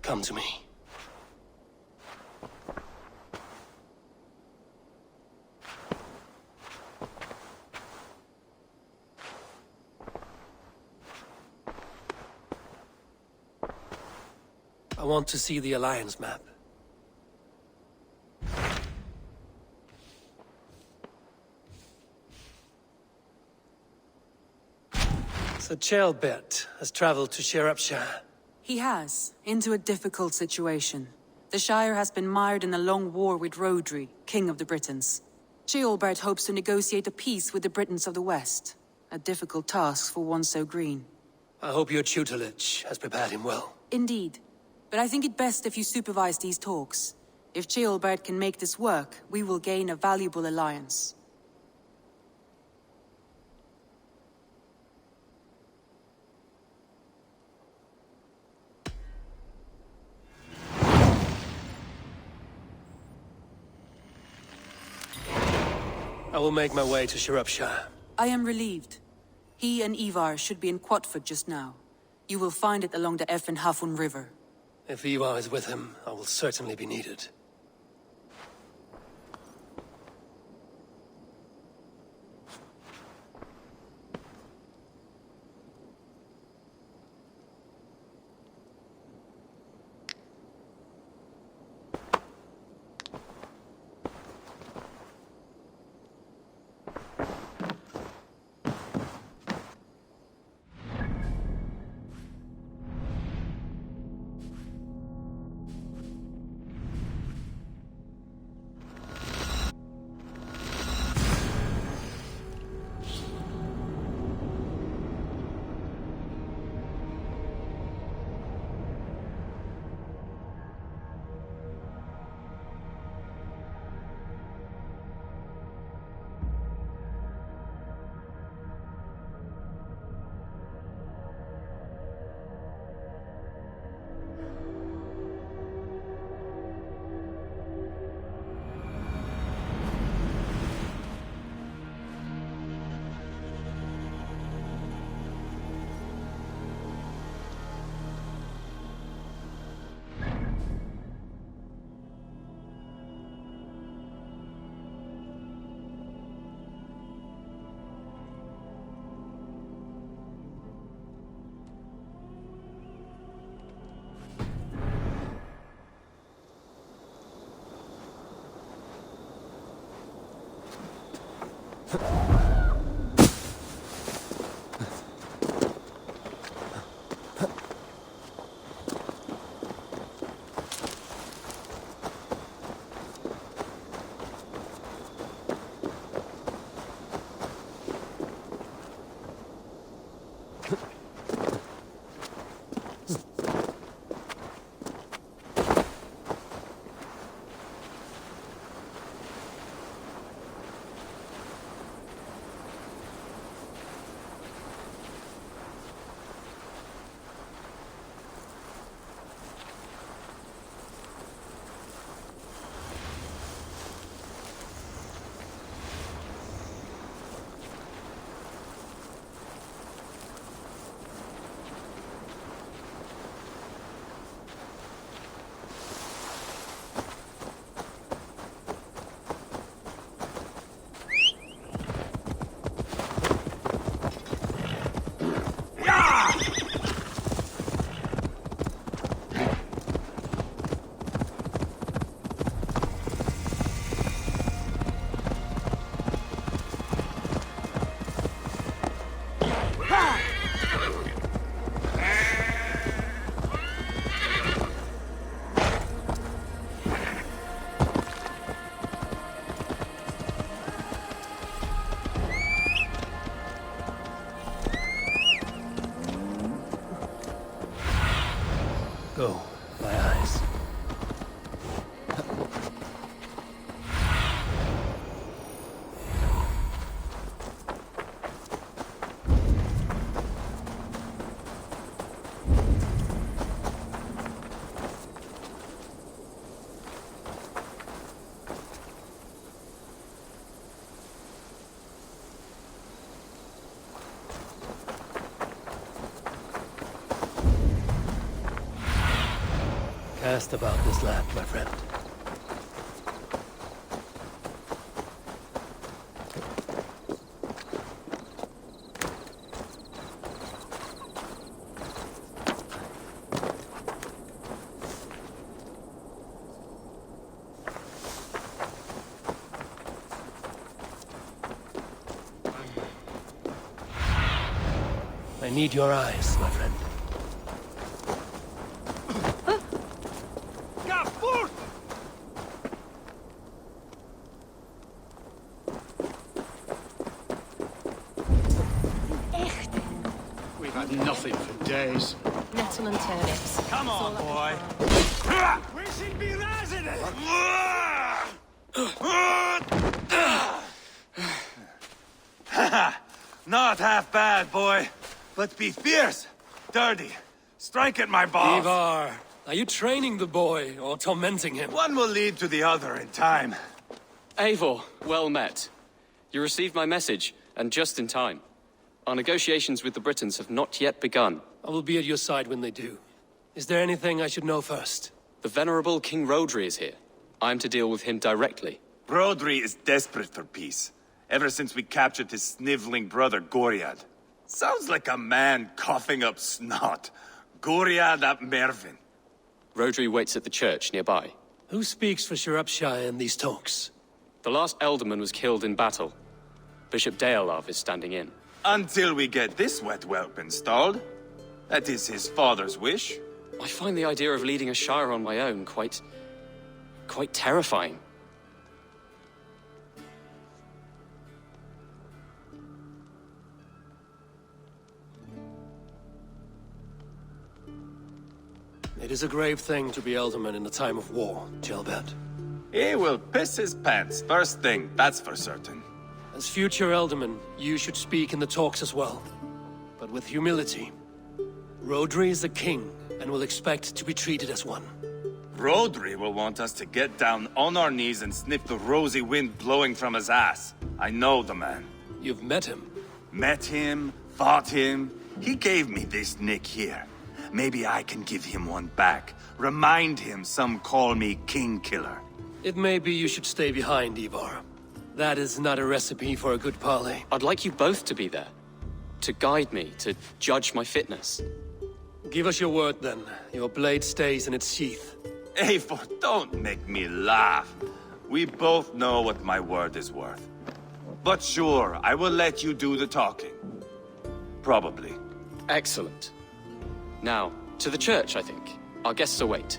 Come to me. I want to see the Alliance map. So Ceolbert has traveled to Shropshire. He has, into a difficult situation. The Shire has been mired in a long war with Rhodri, King of the Britons. Ceolbert hopes to negotiate a peace with the Britons of the West. A difficult task for one so green. I hope your tutelage has prepared him well. Indeed. But I think it best if you supervise these talks. If Ceolbert can make this work, we will gain a valuable alliance. I will make my way to Shropshire. I am relieved. He and Ivar should be in Quatford just now. You will find it along the Effen Hafun River. If Ivar is with him, I will certainly be needed. asked about this land, my friend. I need your eyes, my friend. We've had nothing for days. Nettle and turnips. Come on, boy. We should be residents. Not half bad, boy. But be fierce, dirty. Strike at my balls. Ivar, are you training the boy or tormenting him? One will lead to the other in time. Eivor, well met. You received my message, and just in time. Our negotiations with the Britons have not yet begun. I will be at your side when they do. Is there anything I should know first? The venerable King Rodri is here. I am to deal with him directly. Brodri is desperate for peace. Ever since we captured his sniveling brother, Goriad. Sounds like a man coughing up snot. Goriad ap Mervin. Rodri waits at the church nearby. Who speaks for Shropshire in these talks? The last alderman was killed in battle. Bishop Deolav is standing in. Until we get this wet whelp installed. That is his father's wish. I find the idea of leading a shire on my own quite terrifying. It is a grave thing to be alderman in a time of war, Gelbert. He will piss his pants first thing, that's for certain. As future alderman, you should speak in the talks as well. But with humility. Rodri is a king, and will expect to be treated as one. Rodri will want us to get down on our knees and sniff the rosy wind blowing from his ass. I know the man. You've met him. Met him, fought him. He gave me this nick here. Maybe I can give him one back. Remind him some call me King Killer. It may be you should stay behind, Ivar. That is not a recipe for a good parley. I'd like you both to be there. To guide me, to judge my fitness. Give us your word, then. Your blade stays in its sheath. Eivor, don't make me laugh. We both know what my word is worth. But sure, I will let you do the talking. Probably. Excellent. Now, to the church, I think. Our guests await.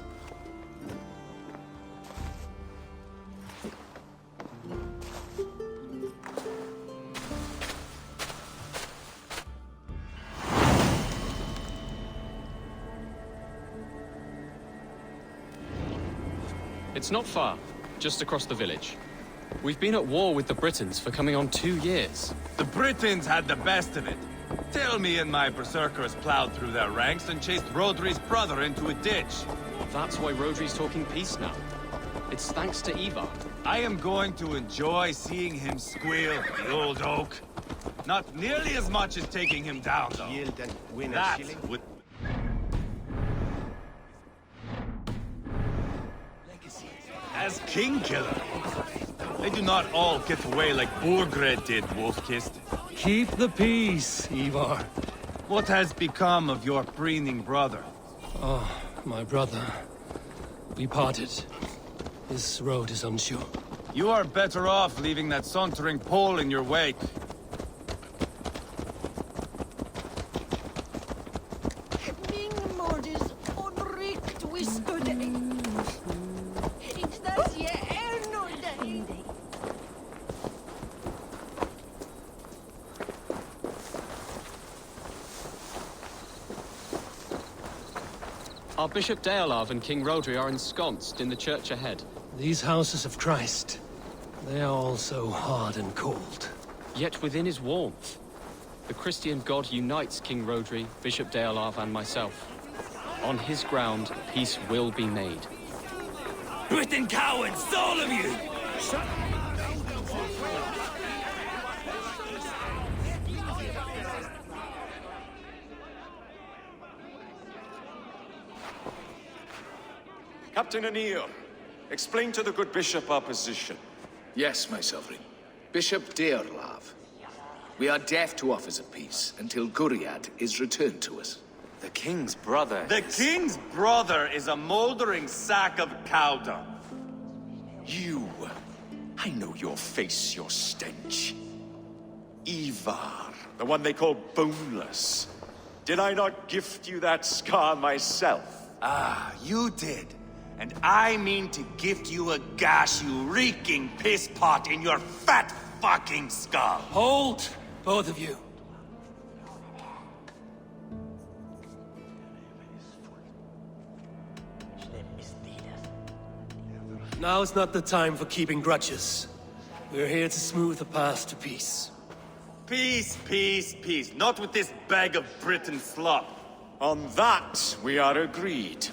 It's not far, just across the village. We've been at war with the Britons for coming on 2 years. The Britons had the best of it. Tell me and my berserkers plowed through their ranks and chased Rodri's brother into a ditch. That's why Rodri's talking peace now. It's thanks to Ivar. I am going to enjoy seeing him squeal, the old oak. Not nearly as much as taking him down, though. Yield and win a That shilling. would... As King Killer, they do not all get away like Burgred did, Wolf-Kissed. Keep the peace, Ivar. What has become of your preening brother? Oh, my brother. We parted. This road is unsure. You are better off leaving that sauntering Pole in your wake. Our Bishop Deolav and King Rodri are ensconced in the church ahead. These houses of Christ, they are all so hard and cold. Yet within is warmth. The Christian God unites King Rodri, Bishop Deolav, and myself. On his ground, peace will be made. Britain cowards, all of you! Captain Anil, explain to the good bishop our position. Yes, my sovereign. Bishop Deorlav. We are deaf to offers of peace until Guriad is returned to us. The king's brother The king's brother is a moldering sack of cow dung. You! I know your face, your stench. Ivar, the one they call Boneless. Did I not gift you that scar myself? Ah, you did. And I mean to gift you a gash, you reeking piss pot in your fat fucking skull. Hold, both of you. Now's not the time for keeping grudges. We're here to smooth the path to peace. Peace, peace, peace. Not with this bag of Britain slop. On that, we are agreed.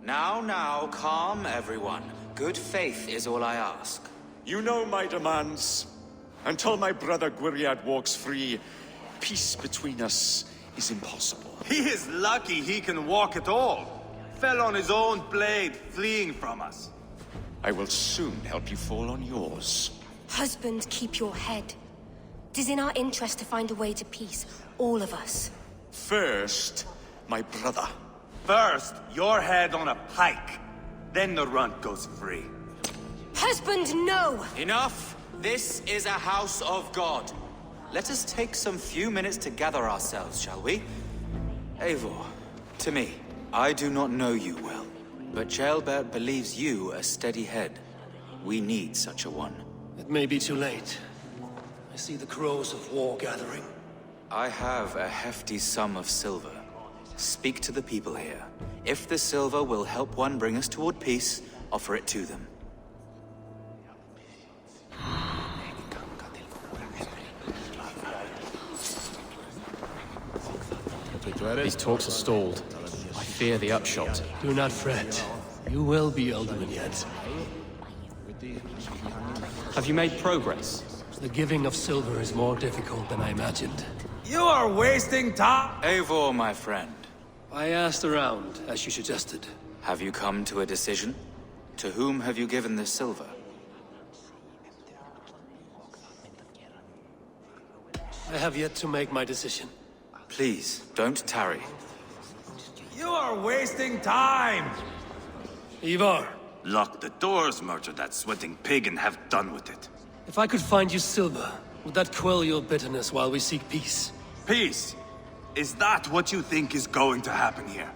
Now, calm everyone. Good faith is all I ask. You know my demands. Until my brother Gwiriad walks free, peace between us is impossible. He is lucky he can walk at all. Fell on his own blade, fleeing from us. I will soon help you fall on yours. Husband, keep your head. It is in our interest to find a way to peace, all of us. First, my brother. First, your head on a pike. Then the runt goes free. Husband, no! Enough! This is a house of God. Let us take some few minutes to gather ourselves, shall we? Eivor, to me, I do not know you well, but Ceolbert believes you a steady head. We need such a one. It may be too late. I see the crows of war gathering. I have a hefty sum of silver. Speak to the people here. If the silver will help one bring us toward peace, offer it to them. These talks are stalled. I fear the upshot. Do not fret. You will be alderman yet. Have you made progress? The giving of silver is more difficult than I imagined. You are wasting time. Eivor, my friend. I asked around, as you suggested. Have you come to a decision? To whom have you given this silver? I have yet to make my decision. Please, don't tarry. You are wasting time. Ivar, Lock the doors, murder that sweating pig, and have done with it. if I could find you silver, would that quell your bitterness while we seek peace? Peace? Is that what you think is going to happen here?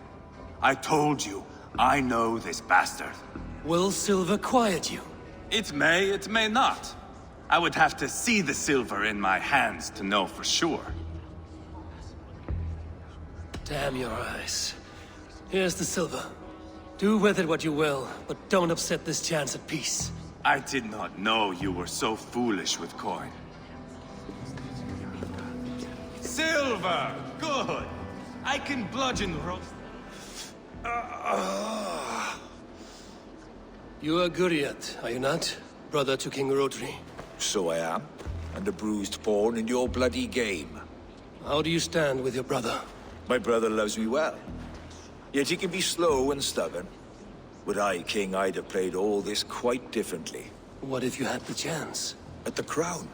I told you, I know this bastard. Will silver quiet you? It may not. I would have to see the silver in my hands to know for sure. Damn your eyes. Here's the silver. Do with it what you will, but don't upset this chance at peace. I did not know you were so foolish with coin. Silver! Good! I can bludgeon roast. You are Guriat, are you not? Brother to King Rodri. So I am, and a bruised pawn in your bloody game. How do you stand with your brother? My brother loves me well. Yet he can be slow and stubborn. Were I king, I'd have played all this quite differently. What if you had the chance? At the crown,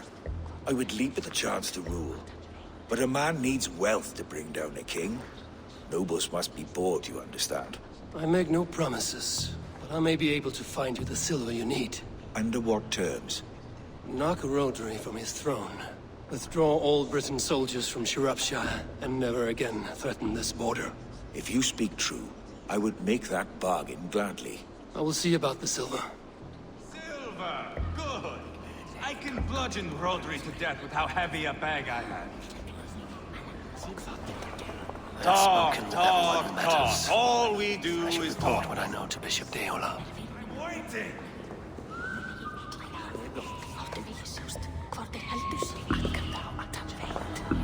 I would leap at the chance to rule. But a man needs wealth to bring down a king. Nobles must be bought, you understand. I make no promises, but I may be able to find you the silver you need. Under what terms? Knock Rodri from his throne. Withdraw all Britain soldiers from Shropshire, and never again threaten this border. If you speak true, I would make that bargain gladly. I will see about the silver. Silver! Good! I can bludgeon Rodri to death with how heavy a bag I have. Talk. All we do is talk. What I know to Bishop Deola. Waiting!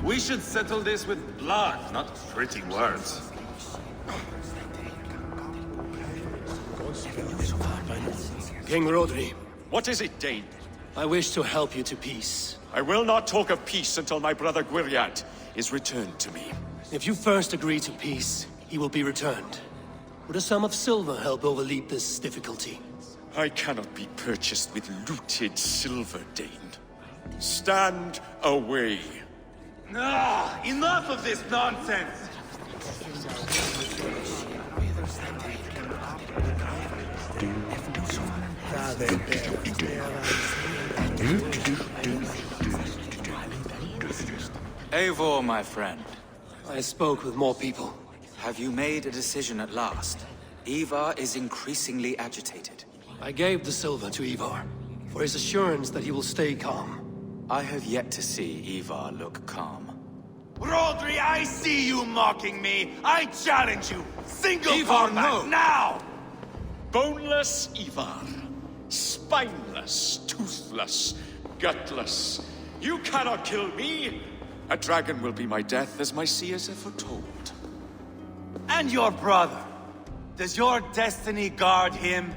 We should settle this with blood, not pretty words. King Rodri, What is it, Dane? I wish to help you to peace. I will not talk of peace until my brother Gwiriad is returned to me. If you first agree to peace, he will be returned. Would a sum of silver help overleap this difficulty? I cannot be purchased with looted silver, Dane. Stand away. Ah, enough of this nonsense! Eivor, my friend, I spoke with more people. have you made a decision at last? Ivar is increasingly agitated. I gave the silver to Ivar, for his assurance that he will stay calm. I have yet to see Ivar look calm. Rodri, I see you mocking me! I challenge you! Single Ivar, combat, no! now! Boneless Ivar. Spineless, toothless, gutless. You cannot kill me! A dragon will be my death, as my seers have foretold. And your brother? Does your destiny guard him?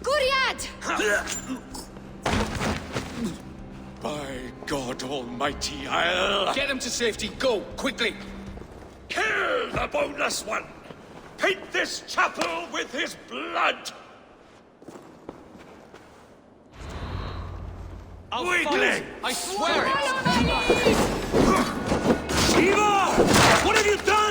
Guriad! By God Almighty, I'll... Get him to safety. Go, quickly. Kill the boneless one! Paint this chapel with his blood! Weakling! I swear it! Ivar! What have you done?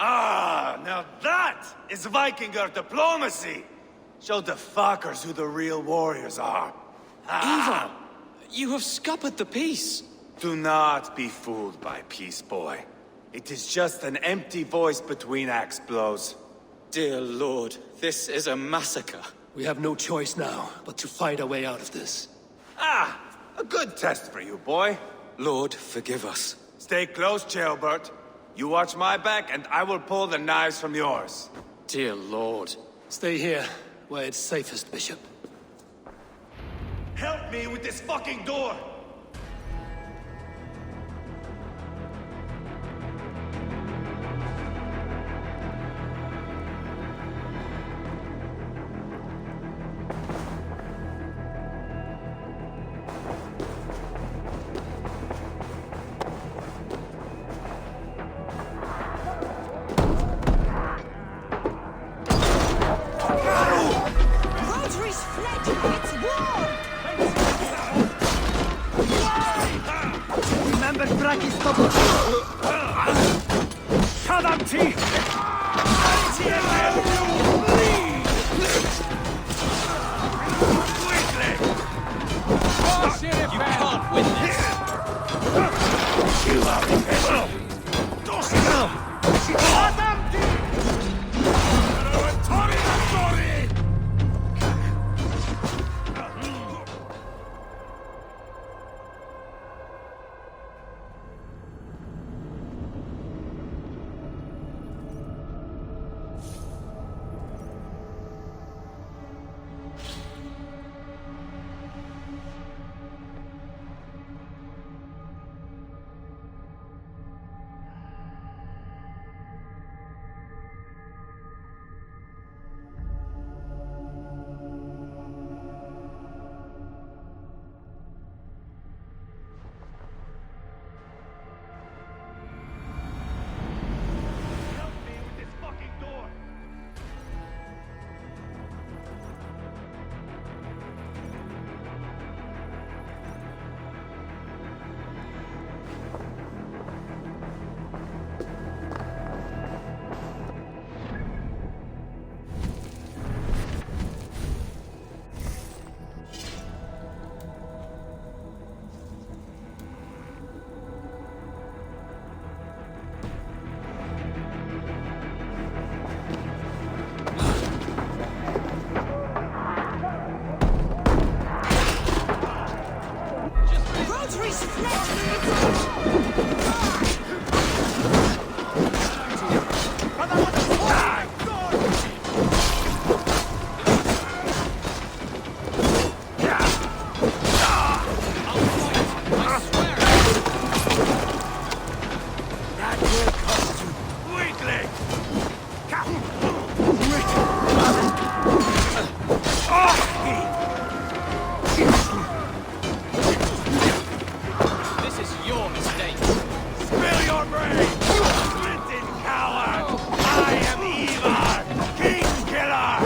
Ah, now that is Vikinger diplomacy! Show the fuckers who the real warriors are. Ivar! You have scuppered the peace! Do not be fooled by peace, boy. It is just an empty voice between axe blows. Dear Lord, this is a massacre. We have no choice now, but to find our way out of this. Ah, a good test for you, boy. Lord, forgive us. Stay close, Ceolbert. You watch my back, and I will pull the knives from yours. Dear Lord. Stay here, where it's safest, Bishop. Help me with this fucking door! Rodri's fled! It's war! Remember Braki's stop! Kadamti! You can't win this! This is your mistake. Spill your brains, you flinted coward! I am Ivar, King Killer!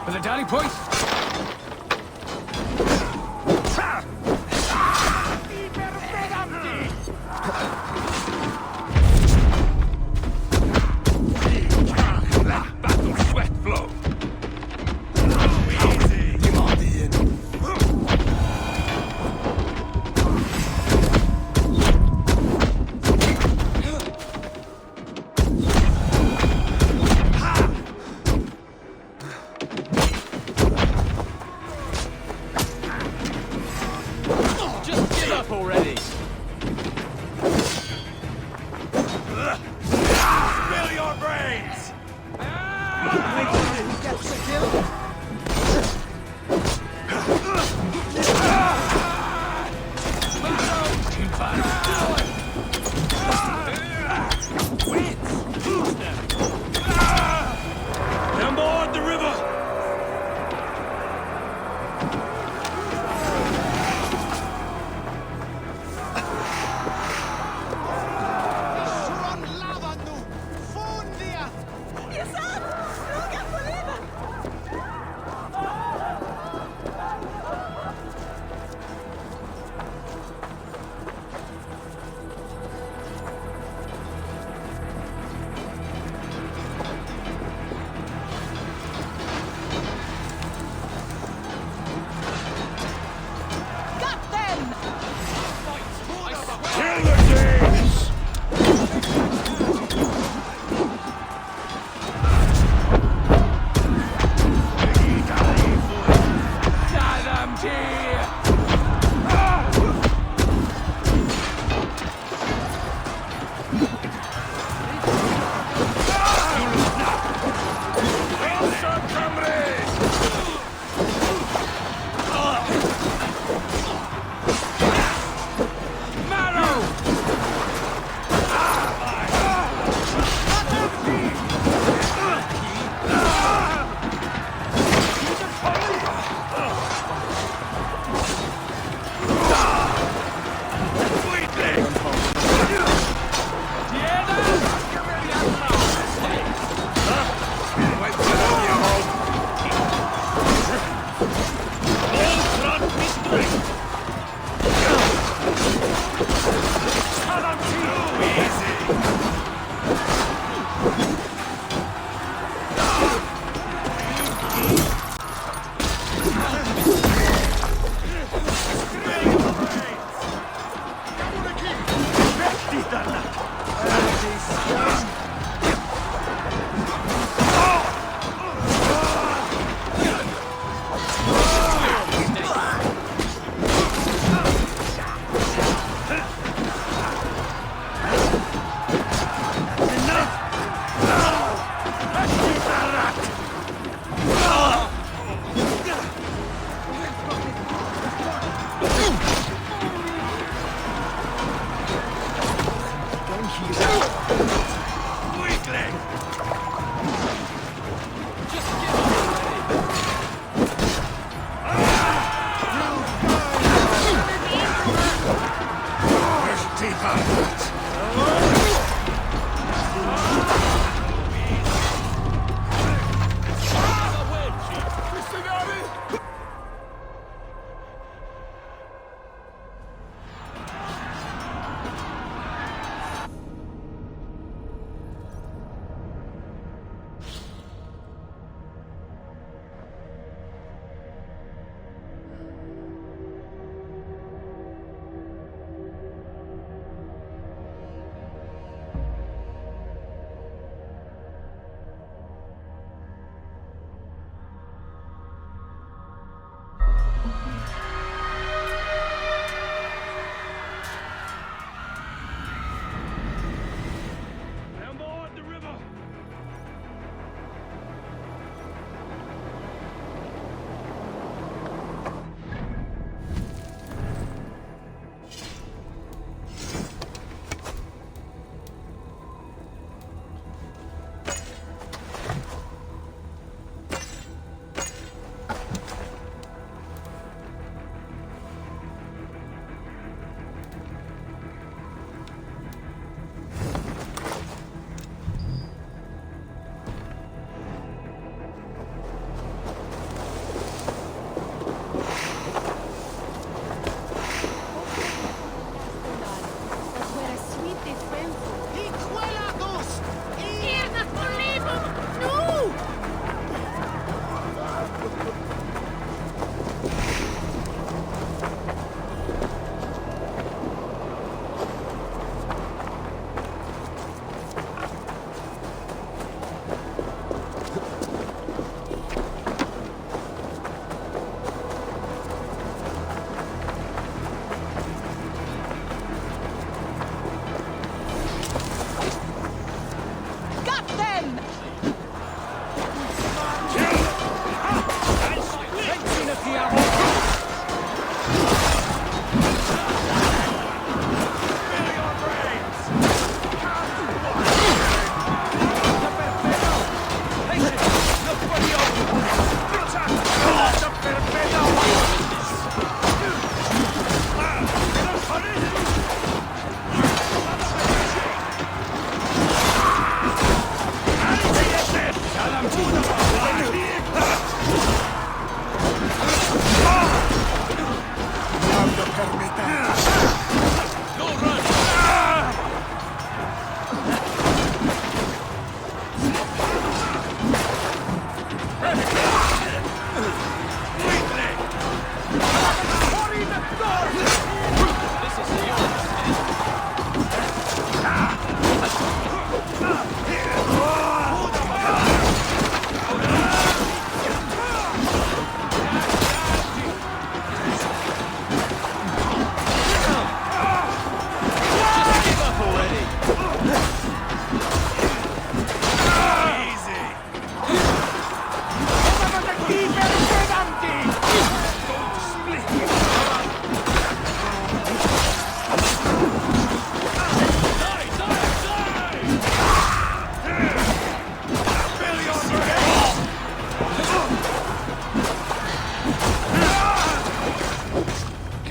For the Daily Point! Battle sweat flow! Just give up already. Spill your brains! On board the river!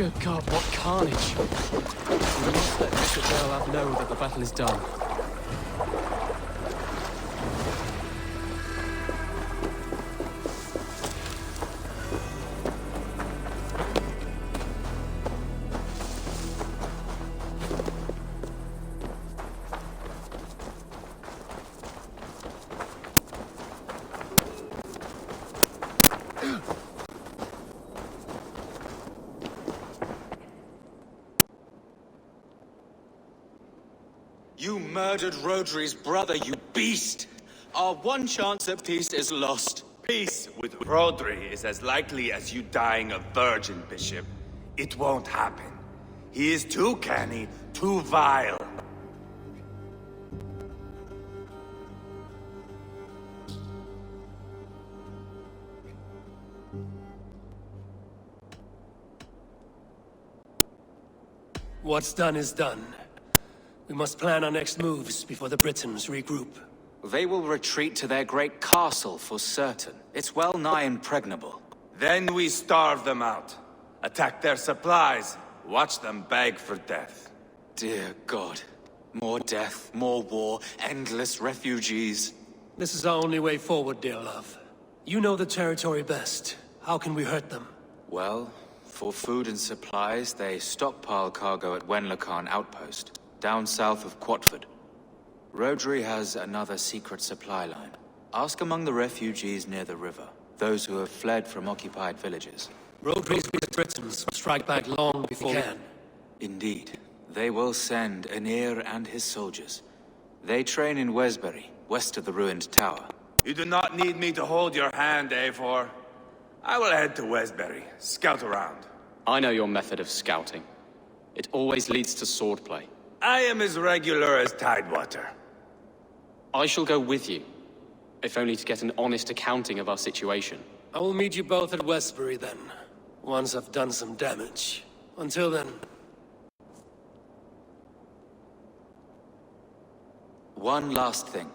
Good God, what carnage! We must let Bishop Deolav know that the battle is done. You murdered Rodri's brother, you beast! Our one chance at peace is lost. Peace with Rodri is as likely as you dying a virgin, Bishop. It won't happen. He is too canny, too vile. What's done is done. We must plan our next moves before the Britons regroup. They will retreat to their great castle for certain. It's well nigh impregnable. Then we starve them out. Attack their supplies. Watch them beg for death. Dear God. More death, more war, endless refugees. This is our only way forward, Deolav. You know the territory best. How can we hurt them? Well, for food and supplies, they stockpile cargo at Wenlacan Outpost, down south of Quatford. Rodri has another secret supply line. Ask among the refugees near the river, those who have fled from occupied villages. Rodri's Britons will strike back long before we can. Indeed. They will send Anir and his soldiers. They train in Wesbury, west of the ruined tower. You do not need me to hold your hand, Eivor. I will head to Wesbury, scout around. I know your method of scouting. It always leads to swordplay. I am as regular as Tidewater. I shall go with you, if only to get an honest accounting of our situation. I will meet you both at Westbury then, once I've done some damage. Until then... One last thing.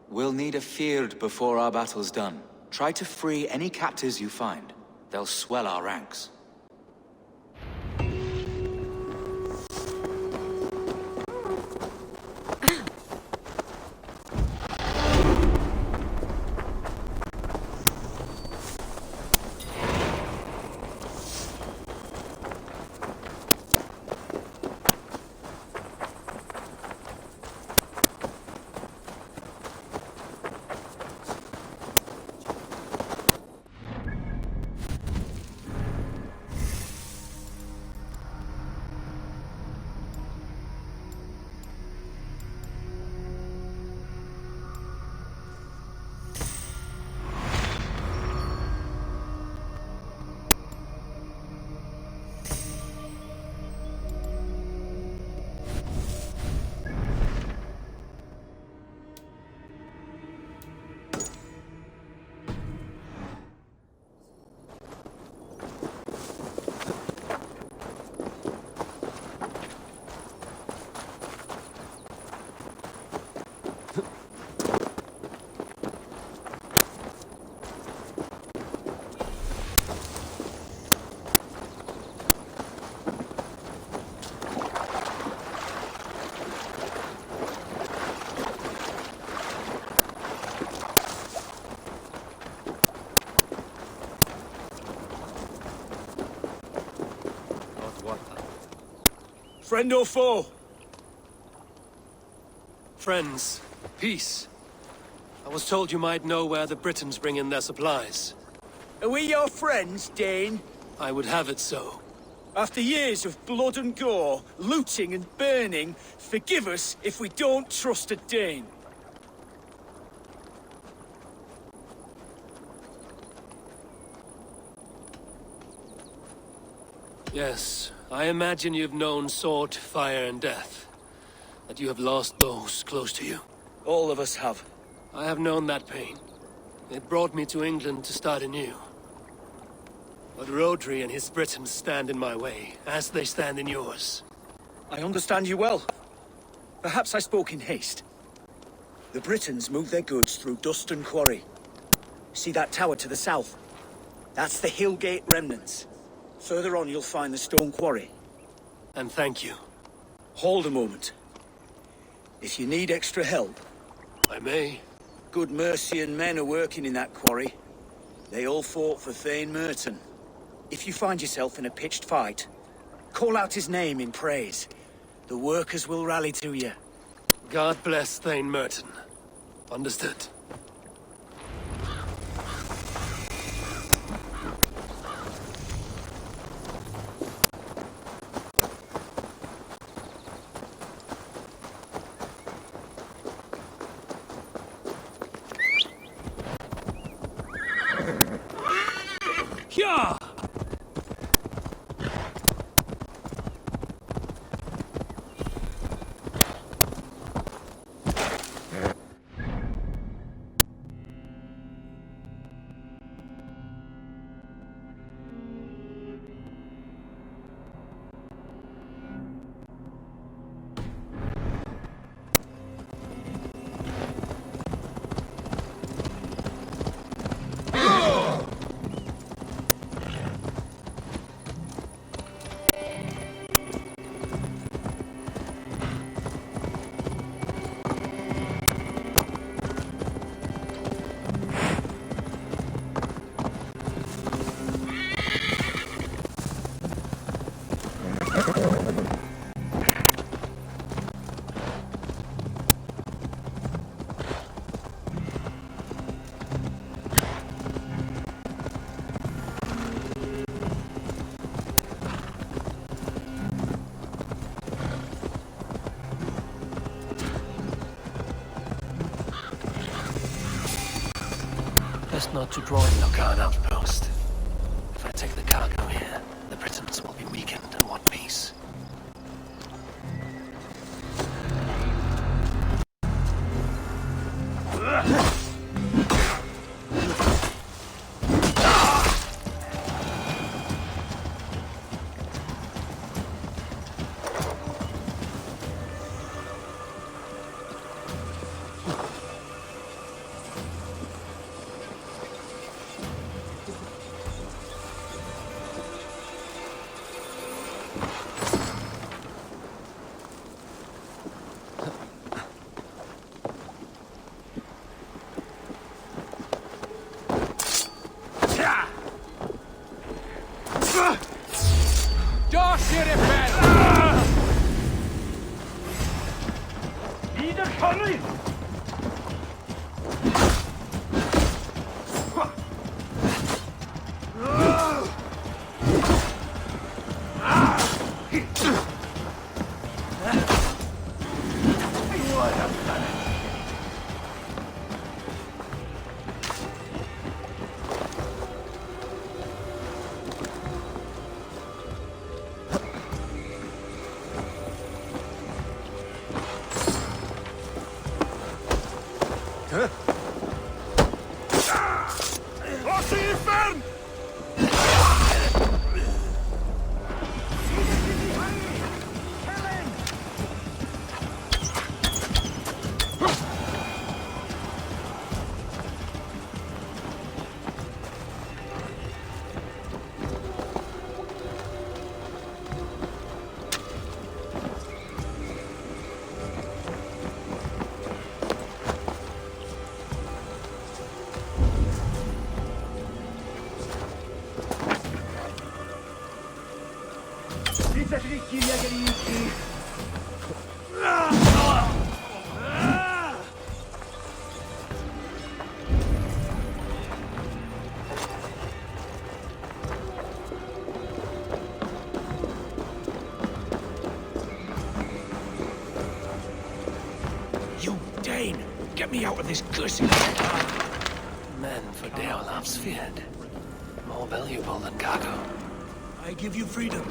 We'll need a Fyrd before our battle's done. Try to free any captives you find. They'll swell our ranks. Friend or foe? Friends. Peace. I was told you might know where the Britons bring in their supplies. Are we your friends, Dane? I would have it so. After years of blood and gore, looting and burning, forgive us if we don't trust a Dane. Yes, I imagine you've known sword, fire, and death. That you have lost those close to you. All of us have. I have known that pain. It brought me to England to start anew. But Rodri and his Britons stand in my way, as they stand in yours. I understand you well. Perhaps I spoke in haste. The Britons move their goods through Duston Quarry. See that tower to the south? That's the Hillgate remnants. Further on, you'll find the stone quarry. And thank you. Hold a moment. If you need extra help, I may. good Mercian men are working in that quarry. They all fought for Thane Merton. If you find yourself in a pitched fight, call out his name in praise. The workers will rally to you. God bless Thane Merton. Understood. Yeah! Best not to draw in Locarn outpost. If I take the cargo here, the Britons will be weakened and want peace. Josh, here it You Dane! Get me out of this cursed... Men for Deolav's feared. More valuable than cargo. I give you freedom.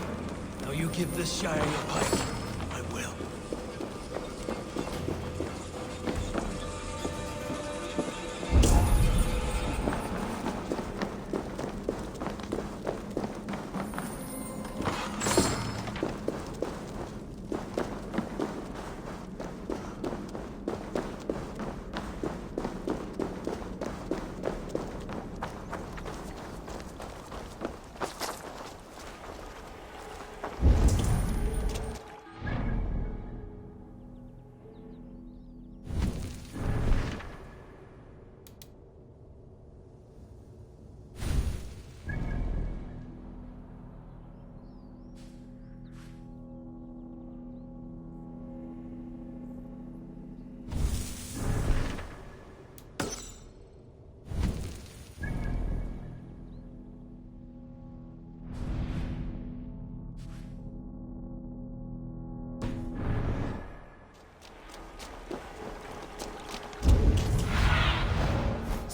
Now you give this Shire your pipe. I will.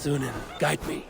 Thunin, guide me.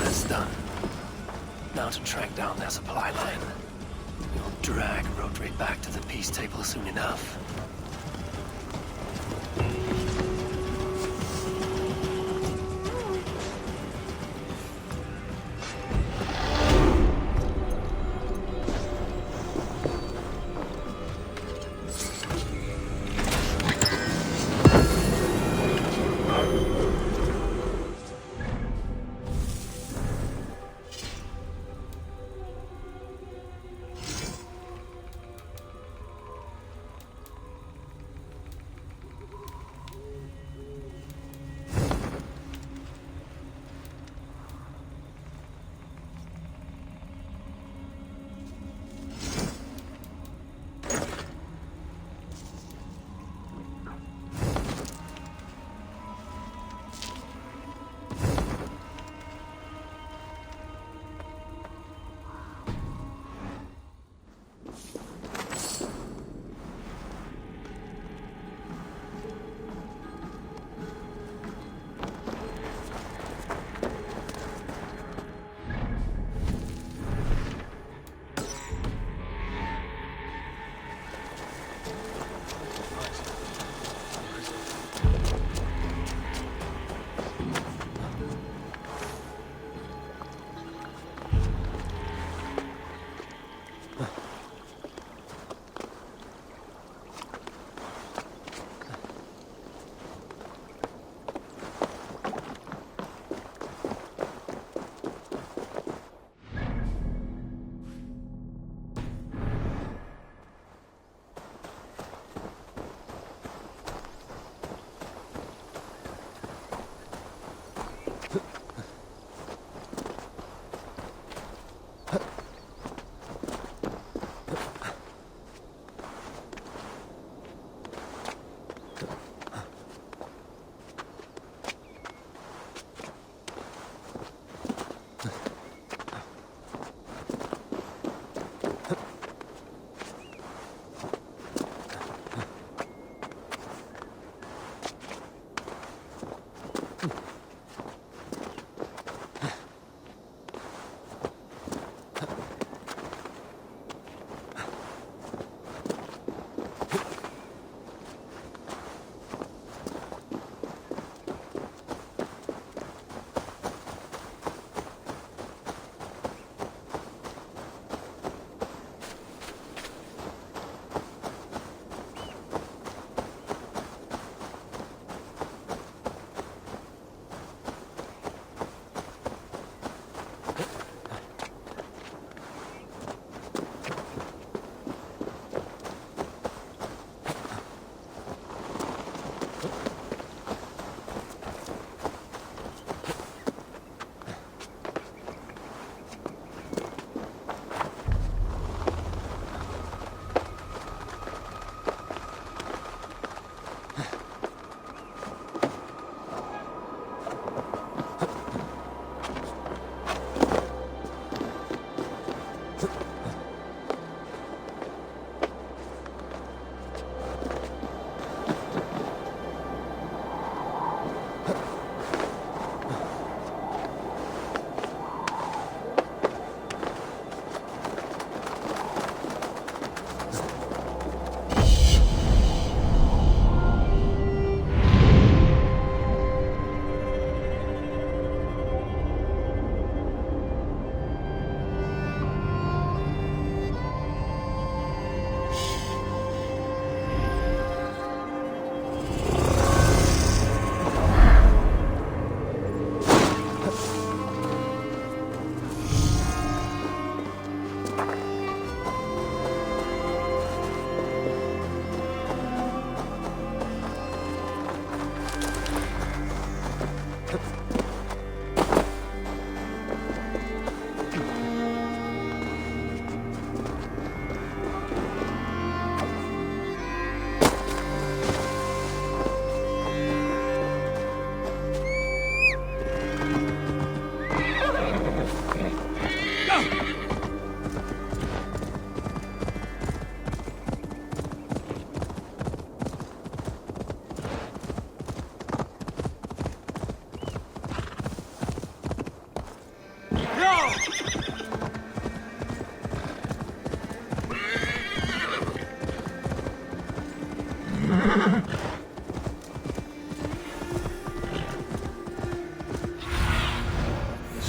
That's done. Now to track down their supply line. We'll drag Rodri back to the peace table soon enough.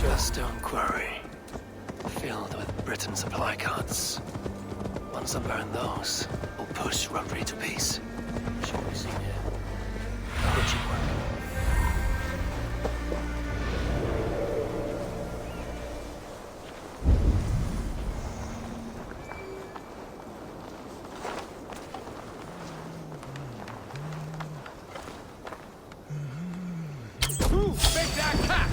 Just don't quarry. Filled with Britain supply carts. Once I burn those, we'll push Rhodri to peace. Shall we see here? How would you work? Make that cut!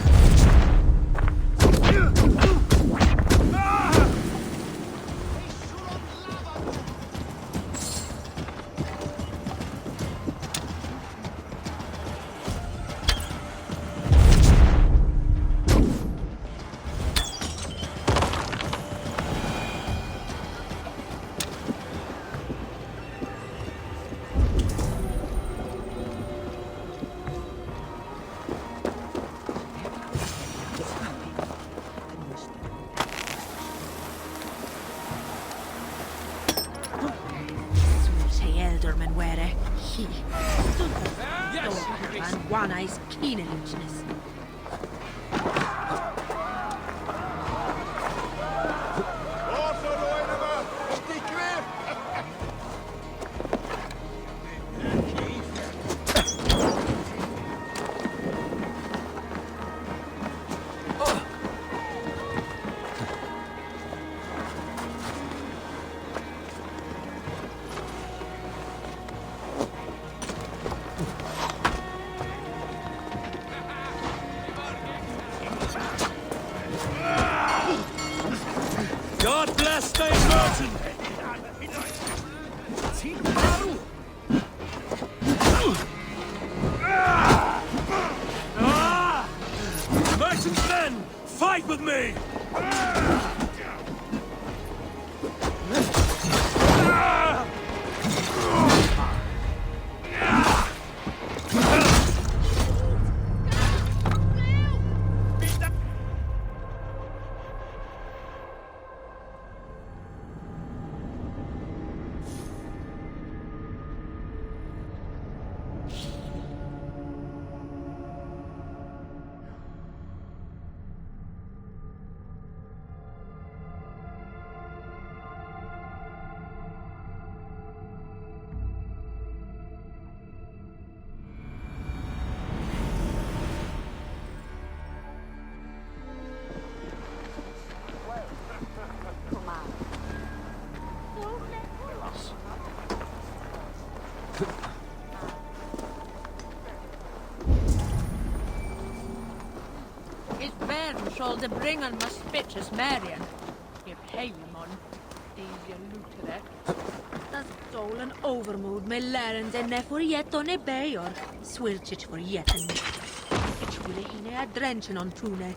Elderman were he. And one eye's keen illusionist. God bless Dame Merton! Merchant's men, fight with me! His bairn shall the bringen must spitches Marion. Give Haimon, these your looter. Das stolen overmoed med läraren den är för jätton i bejor. Swilchit för jätten. Jag skulle hinna drenchen on tune.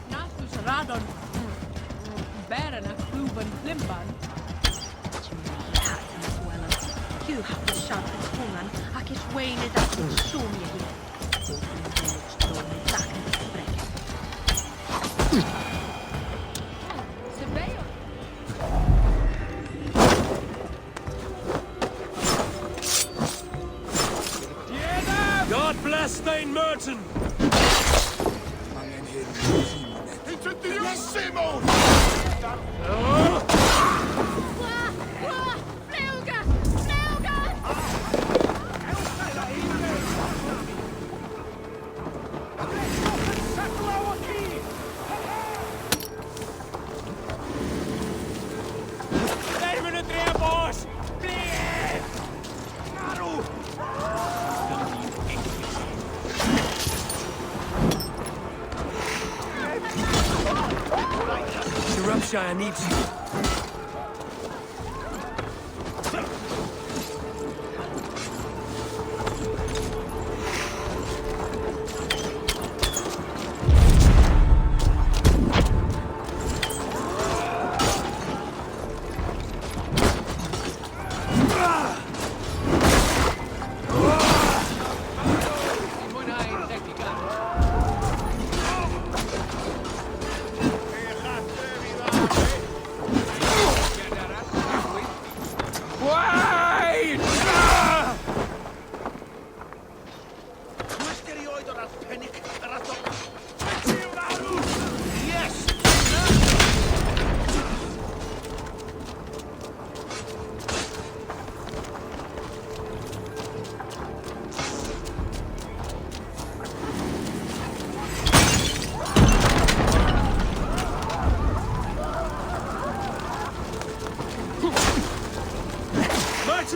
Nasus radon. Bären a kluven flimban. You have the sharpest woman. I get Wayne it up and show me here. God bless Thane Merton! Into the Simon! Shire needs you.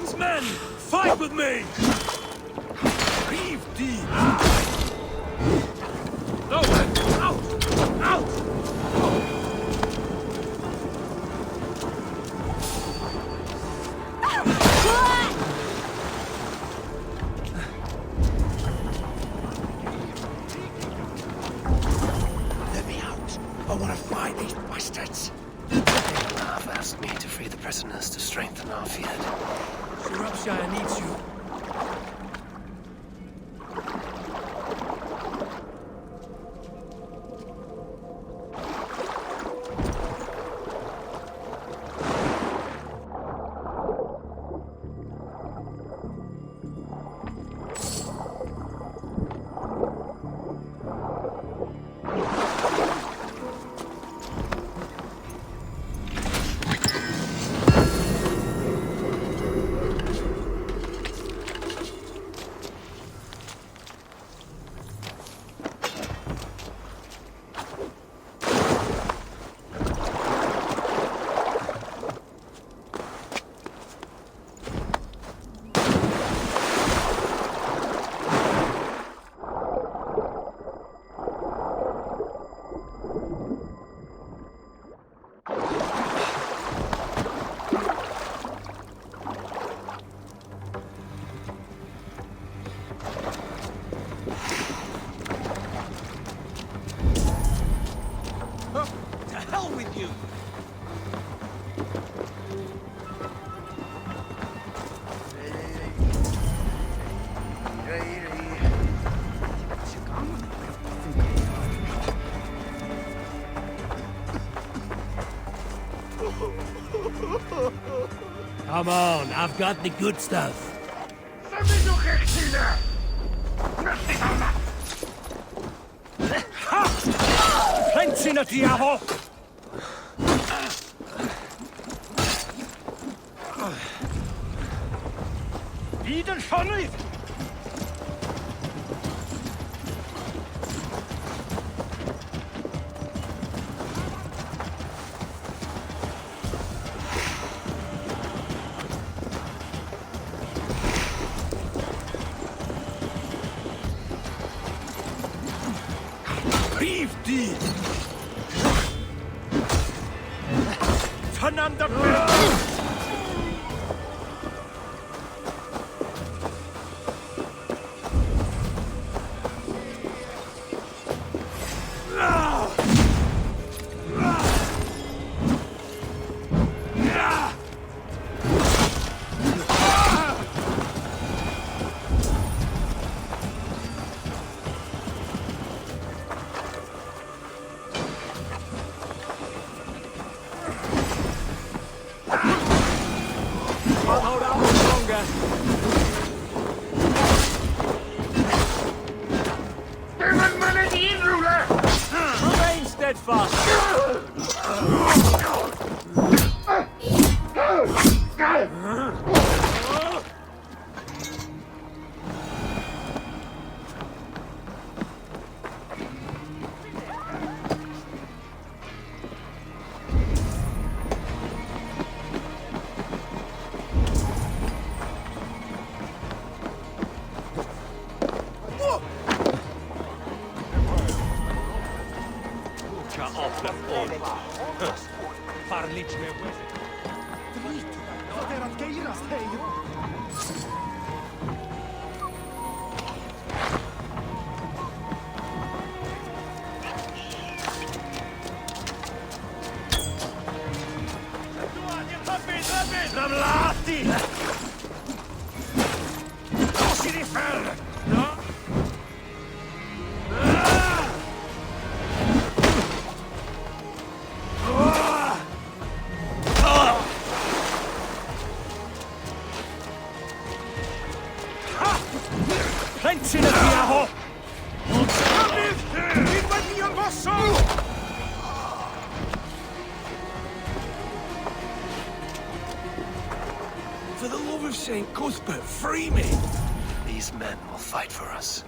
Odin's men! Fight with me! Reeve deep! No! Out! Out! Let me out. I want to fight these bastards. Olaf asked me to free the prisoners to strengthen our field. Shropshire needs you. To hell with you! Come on, I've got the good stuff. Plenty na diavo! Iden Fanny! Reeve deed! Fernanda hold out longer. Remain steadfast. Farliczmy łezy. Drit! Zaterat geiras hej! Ramlati! Così di ferro! No! Plenty na diavo! For the love of Saint Cuthbert, free me! These men will fight for us.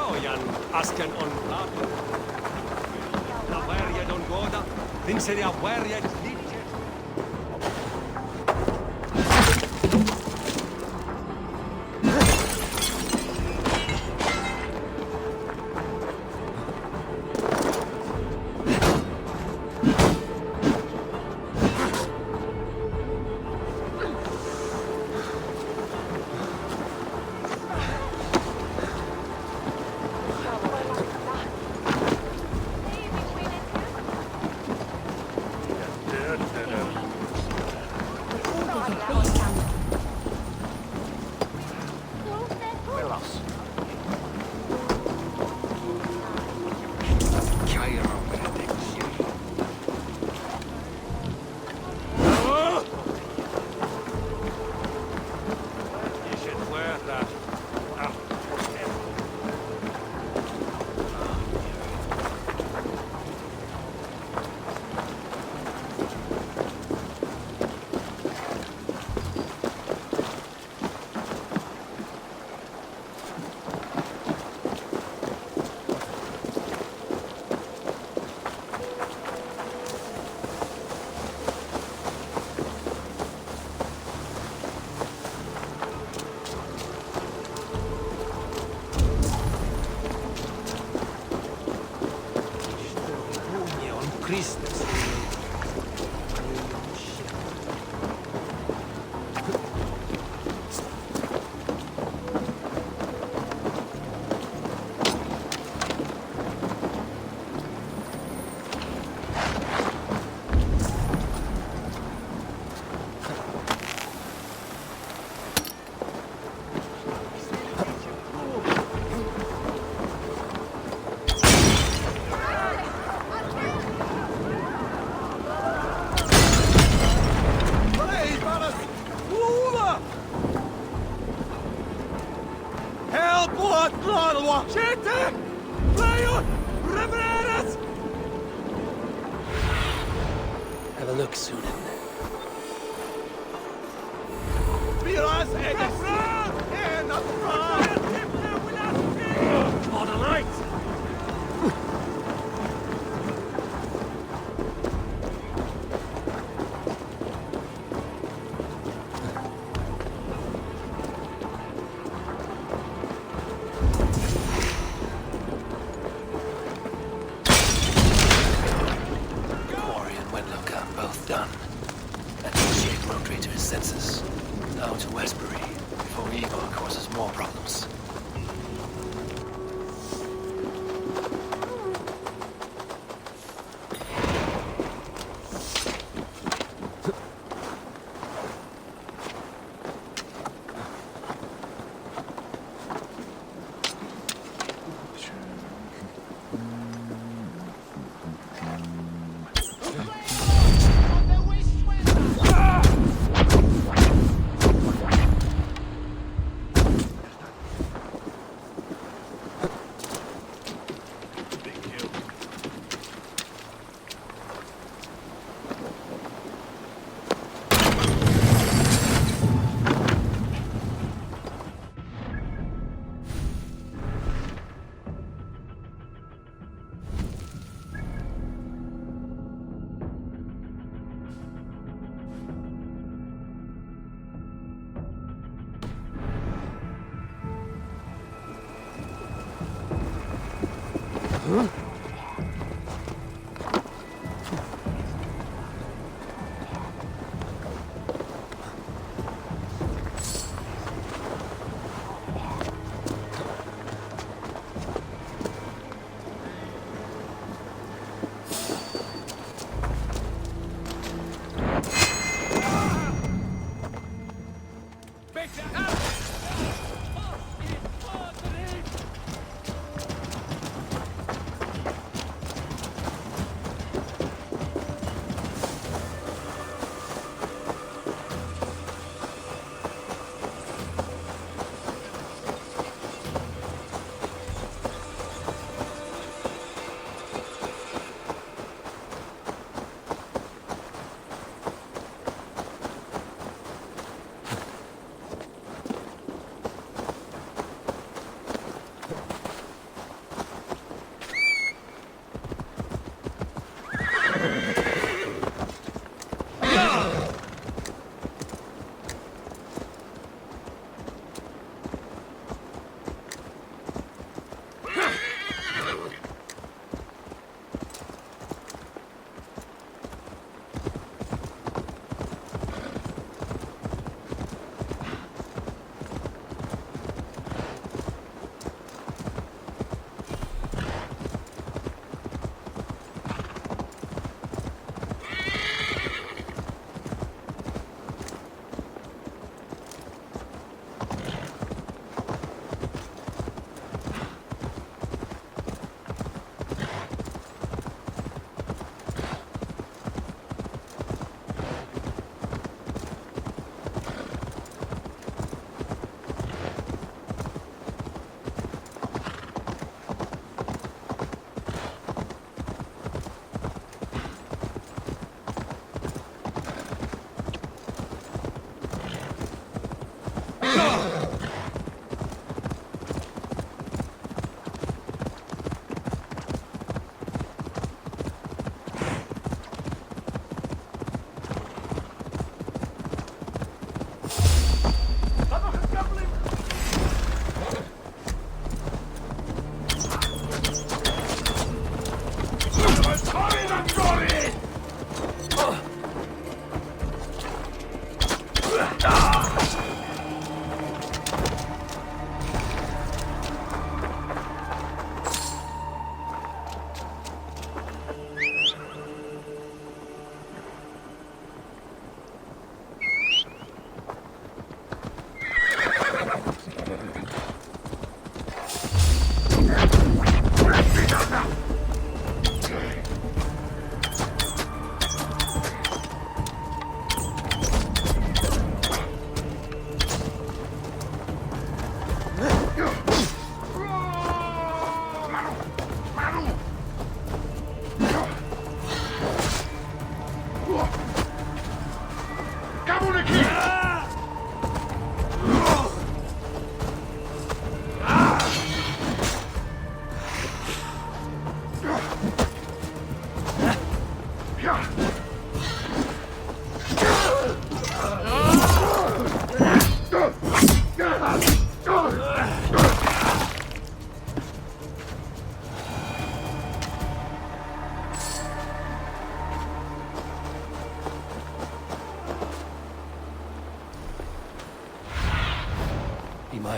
Jojan asken on laatu. La värjed on goda. Vinser ja värjed liitje. Christus. Have a look, Sunan. For the night! Quarry and Wenlock are both done. That will shake Rodri to his senses. Now to Westbury, before Igor causes more problems.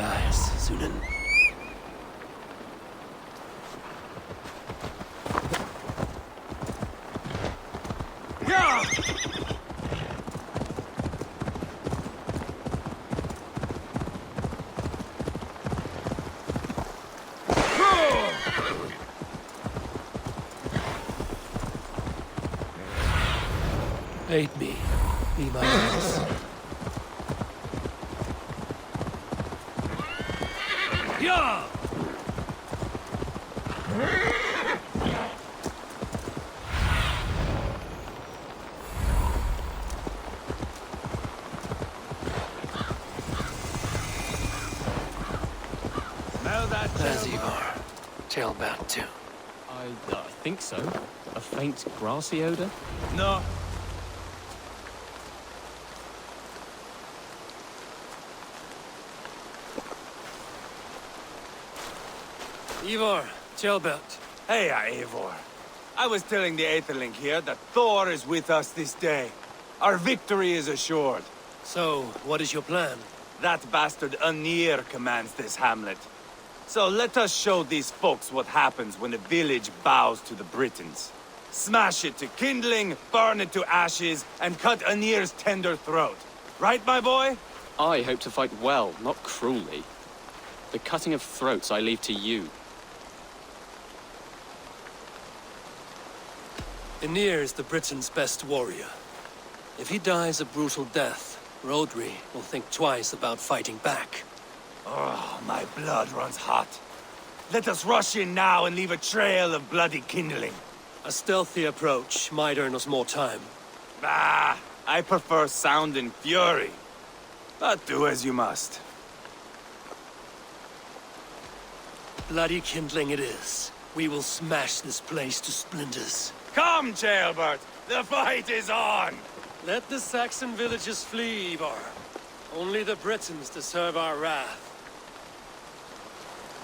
eyes, Sunan. Aid me. Be my eyes. Yeah! Smell that? There's Ivar. Tailbound too. I think so. A faint grassy odor? No. Ivar, tailbound. Hey, Eivor. I was telling the Aetherling here that Thor is with us this day. Our victory is assured. So, what is your plan? That bastard Anir commands this hamlet. So let us show these folks what happens when a village bows to the Britons. Smash it to kindling, burn it to ashes, and cut Anir's tender throat. Right, my boy? I hope to fight well, not cruelly. The cutting of throats I leave to you. Aenir is the Britons' best warrior. If he dies a brutal death, Rodri will think twice about fighting back. Oh, my blood runs hot. Let us rush in now and leave a trail of bloody kindling. A stealthy approach might earn us more time. Ah, I prefer sound and fury. But do as you must. Bloody kindling it is. We will smash this place to splinters. Come, Jailbert! The fight is on! Let the Saxon villages flee, Ivar. Only the Britons deserve our wrath.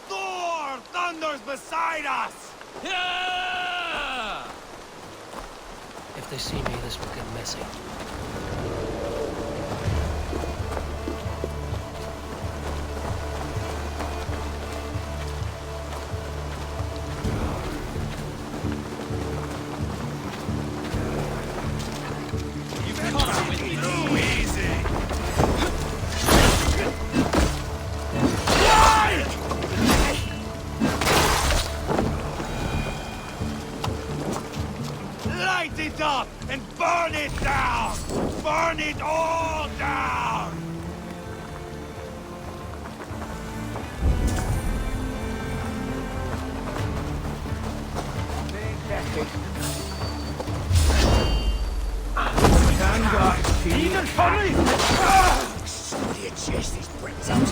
Thor thunders beside us! Yeah! If they see me, this will get messy. Light it up and burn it down! Burn it all down! Even funny! Somebody had chased these Britons out.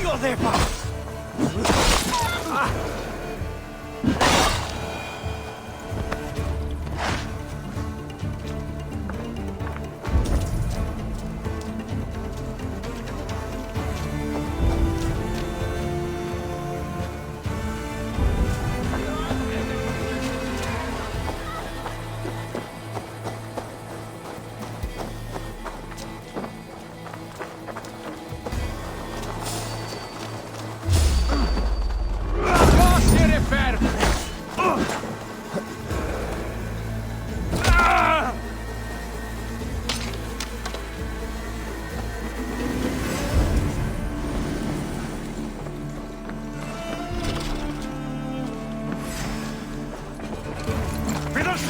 You're there, boss!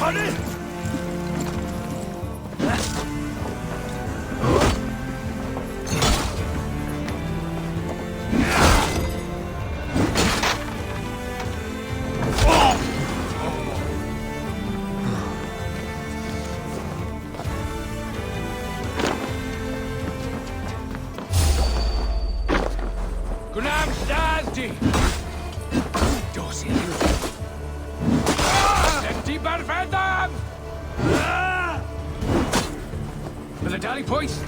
Honey! Gunam Sazdi! Dorsey. Empty perfectum! For the dally points!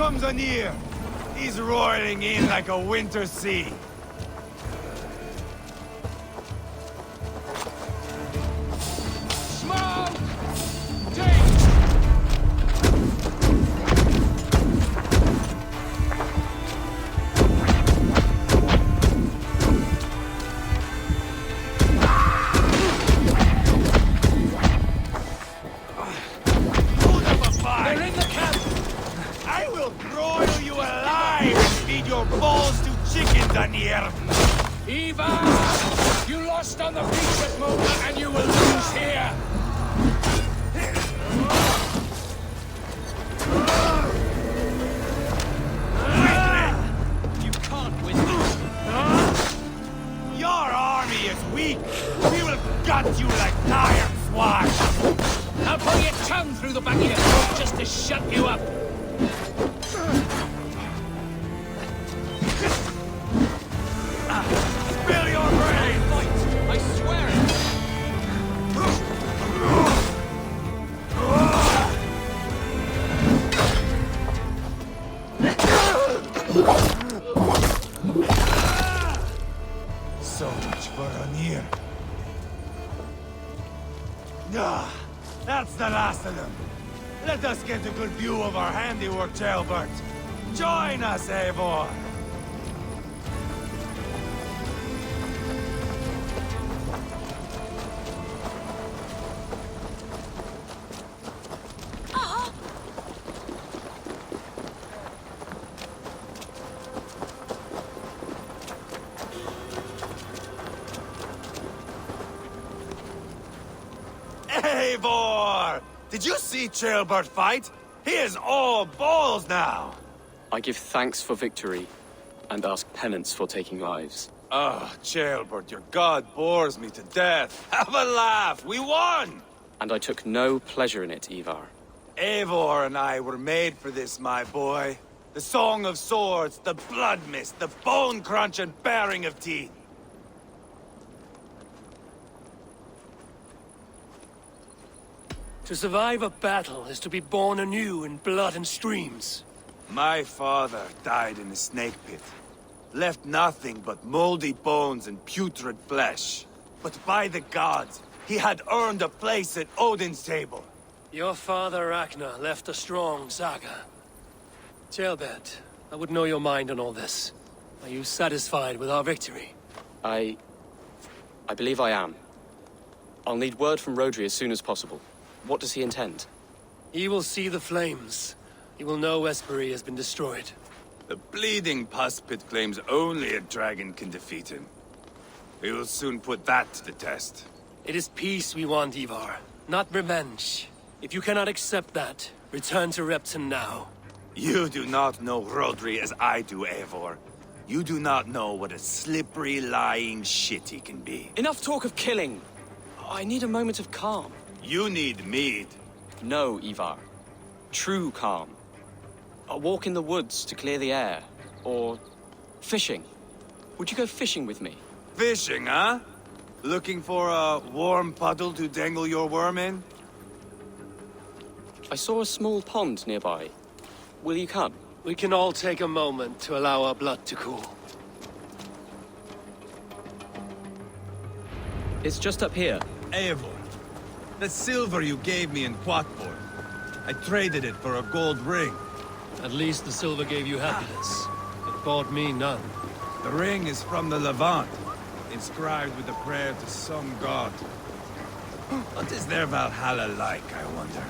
comes Anir. He's roiling in like a winter sea. Smoke! Take! They're in the camp! I will broil you alive and feed your balls to chickens, Anir! Eva! You lost on the beach at Mocha, and you will lose here! You can't win this! Your army is weak! We will gut you like tired swine! I'll pull your tongue through the back of your throat just to shut you up! Spill your brains! I swear it! So much for Anir. Ah, that's the last of them. Let us get a good view of our handiwork, Jailbert. Join us, Eivor! Eivor! Did you see Jailbert fight? He is all balls now! I give thanks for victory, and ask penance for taking lives. Oh, Jailbert, your god bores me to death. Have a laugh! We won! And I took no pleasure in it, Ivar. Eivor and I were made for this, my boy. The song of swords, the blood mist, the bone crunch and baring of teeth. To survive a battle is to be born anew in blood and streams. My father died in a snake pit. Left nothing but moldy bones and putrid flesh. But by the gods, he had earned a place at Odin's table. Your father Ragnar left a strong saga. Jailbert, I would know your mind on all this. Are you satisfied with our victory? I believe I am. I'll need word from Rodri as soon as possible. What does he intend? He will see the flames. He will know Espery has been destroyed. The bleeding pus pit claims only a dragon can defeat him. We will soon put that to the test. It is peace we want, Ivar, not revenge. If you cannot accept that, return to Repton now. You do not know Rodri as I do, Eivor. You do not know what a slippery, lying shit he can be. Enough talk of killing! I need a moment of calm. You need mead. No, Ivar. True calm. A walk in the woods to clear the air. Or fishing. Would you go fishing with me? Fishing, huh? Looking for a warm puddle to dangle your worm in? I saw a small pond nearby. Will you come? We can all take a moment to allow our blood to cool. It's just up here. Eivor, the silver you gave me in Quatport, I traded it for a gold ring. At least the silver gave you happiness. It bought me none. The ring is from the Levant, inscribed with a prayer to some god. What is their Valhalla like, I wonder?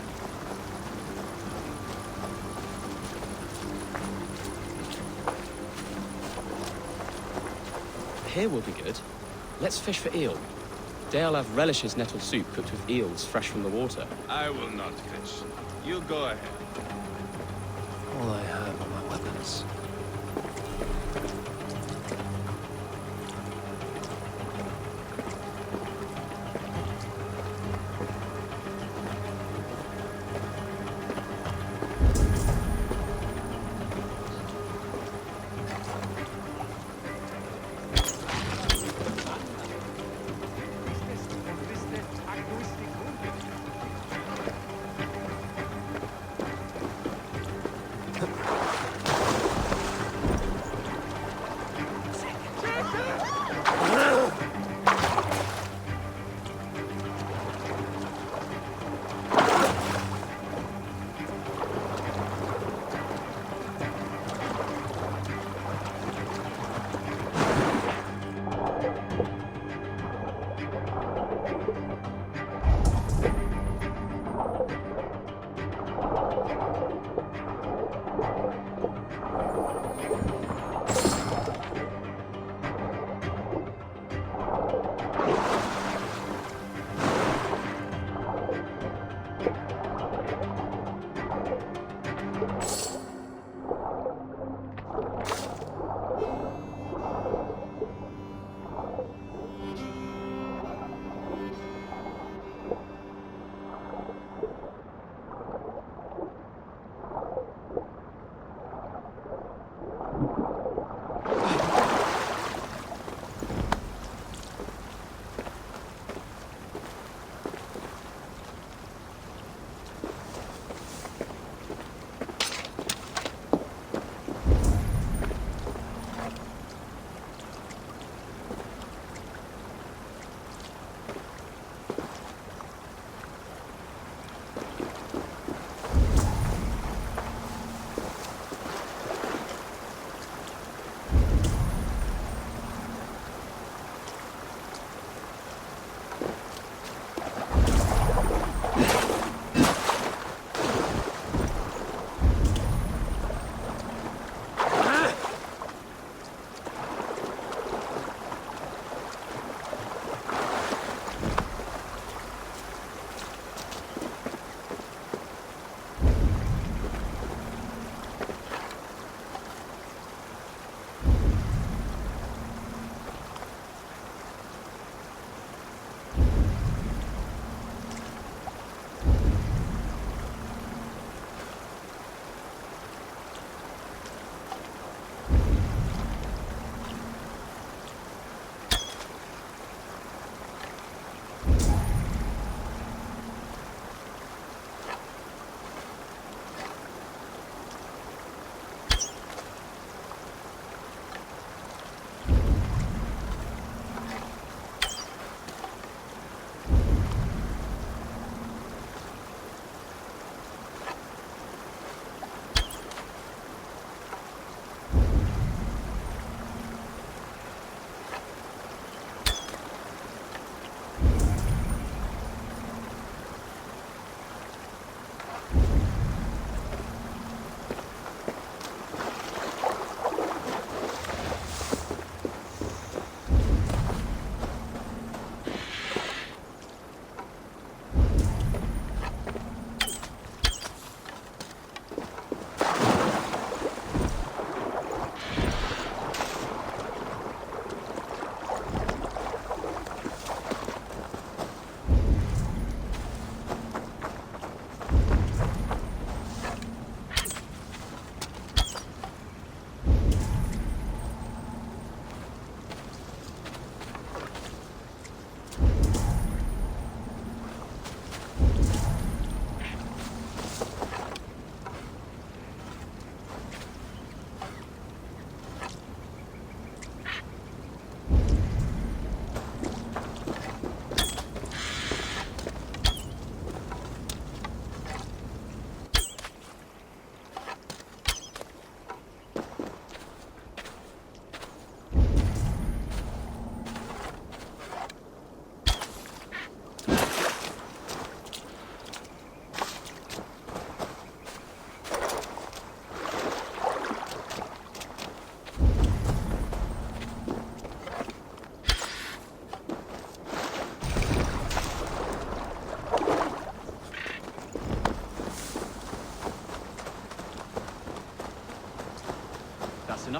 Here will be good. Let's fish for eel. Dealav relishes nettle soup cooked with eels fresh from the water. I will not fish. You go ahead. All I have are my weapons.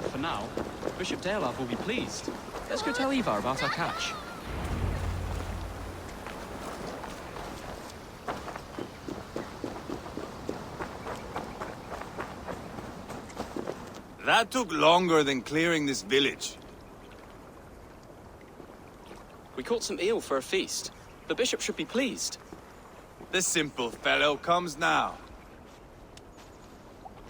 enough for now. Bishop Deorlav will be pleased. Let's go tell Ivar about our catch. That took longer than clearing this village. We caught some eel for a feast. The bishop should be pleased. The simple fellow comes now.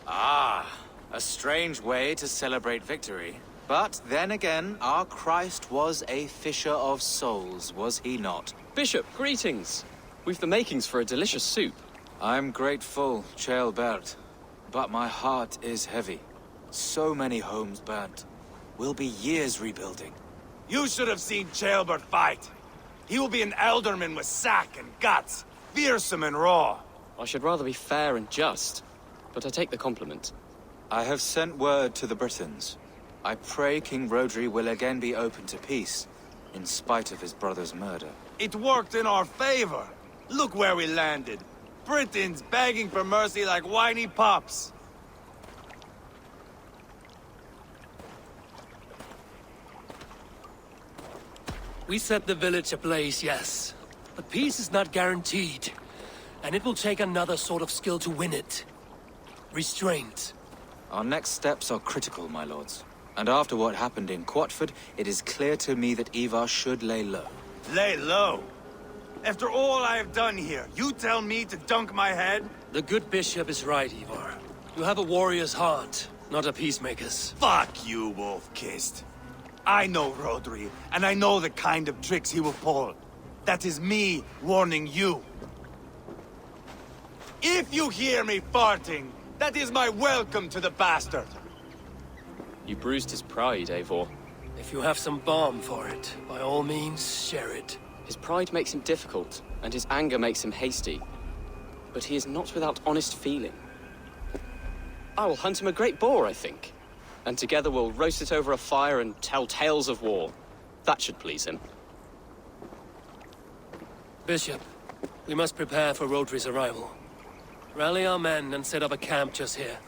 Ah, a strange way to celebrate victory. But then again, our Christ was a fisher of souls, was he not? Bishop, greetings. We've the makings for a delicious soup. I'm grateful, Ceolbert, but my heart is heavy. So many homes burnt. We'll be years rebuilding. You should have seen Ceolbert fight. He will be an alderman with sack and guts, fearsome and raw. I should rather be fair and just, but I take the compliment. I have sent word to the Britons. I pray King Rodri will again be open to peace, in spite of his brother's murder. It worked in our favor. Look where we landed. Britons begging for mercy like whiny pups. We set the village ablaze, yes. But peace is not guaranteed. And it will take another sort of skill to win it. Restraint. Our next steps are critical, my lords. And after what happened in Quatford, it is clear to me that Ivar should lay low. Lay low? After all I have done here, you tell me to dunk my head? The good bishop is right, Ivar. You have a warrior's heart, not a peacemaker's. Fuck you, Wolf-Kissed. I know Rodri, and I know the kind of tricks he will pull. That is me warning you. If you hear me farting, that is my welcome to the bastard. You bruised his pride, Eivor. If you have some balm for it, by all means, share it. His pride makes him difficult, and his anger makes him hasty. But he is not without honest feeling. I will hunt him a great boar, I think. And together we'll roast it over a fire and tell tales of war. That should please him. Bishop, we must prepare for Rodri's arrival. Rally our men and set up a camp just here.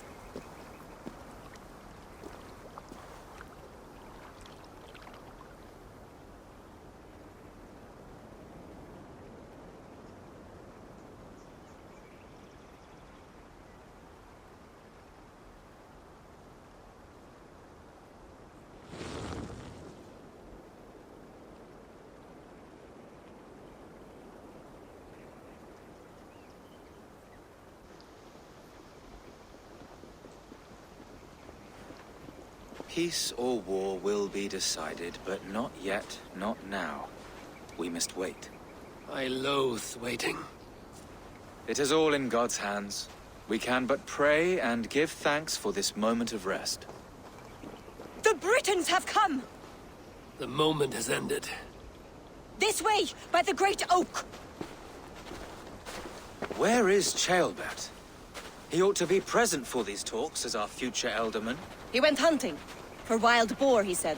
Peace or war will be decided, but not yet, not now. We must wait. I loathe waiting. It is all in God's hands. We can but pray and give thanks for this moment of rest. The Britons have come! The moment has ended. This way, by the Great Oak! Where is Ceolbert? He ought to be present for these talks as our future alderman. He went hunting. For wild boar, he said.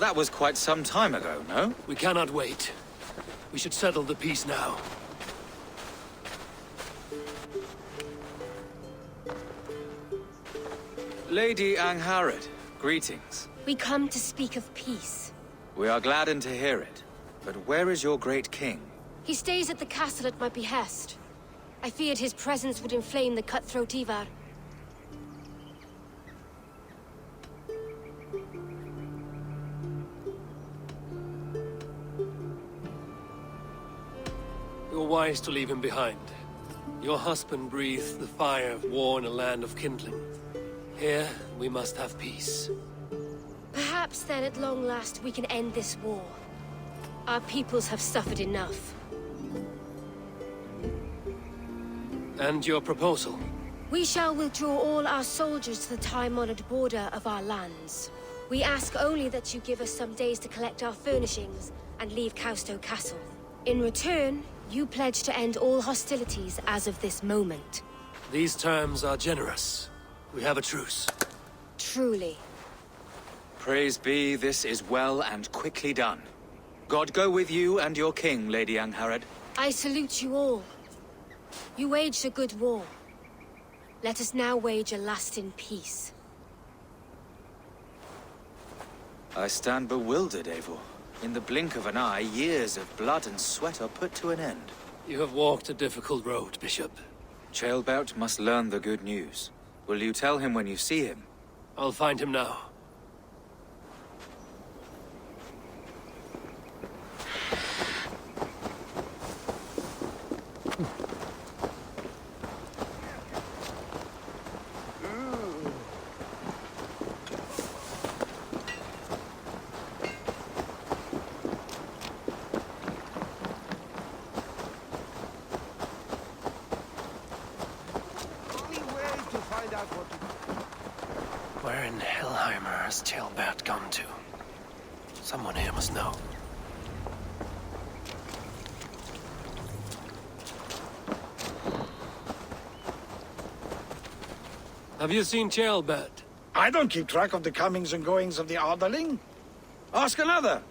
That was quite some time ago, no? We cannot wait. We should settle the peace now. Lady Angharad, greetings. We come to speak of peace. We are gladdened to hear it. But where is your great king? He stays at the castle at my behest. I feared his presence would inflame the cutthroat Ivar. You're wise to leave him behind. Your husband breathed the fire of war in a land of kindling. Here, we must have peace. Perhaps then at long last we can end this war. Our peoples have suffered enough. And your proposal? We shall withdraw all our soldiers to the time-honored border of our lands. We ask only that you give us some days to collect our furnishings and leave Causto Castle. In return, you pledge to end all hostilities as of this moment. These terms are generous. We have a truce. Truly. Praise be, this is well and quickly done. God go with you and your king, Lady Angharad. I salute you all. You waged a good war. Let us now wage a lasting peace. I stand bewildered, Eivor. In the blink of an eye, years of blood and sweat are put to an end. You have walked a difficult road, Bishop. Ceolbert must learn the good news. Will you tell him when you see him? I'll find him now. Where in Hellheimer has Ceolbert gone to? Someone here must know. Have you seen Ceolbert? I don't keep track of the comings and goings of the Arderling. Ask another.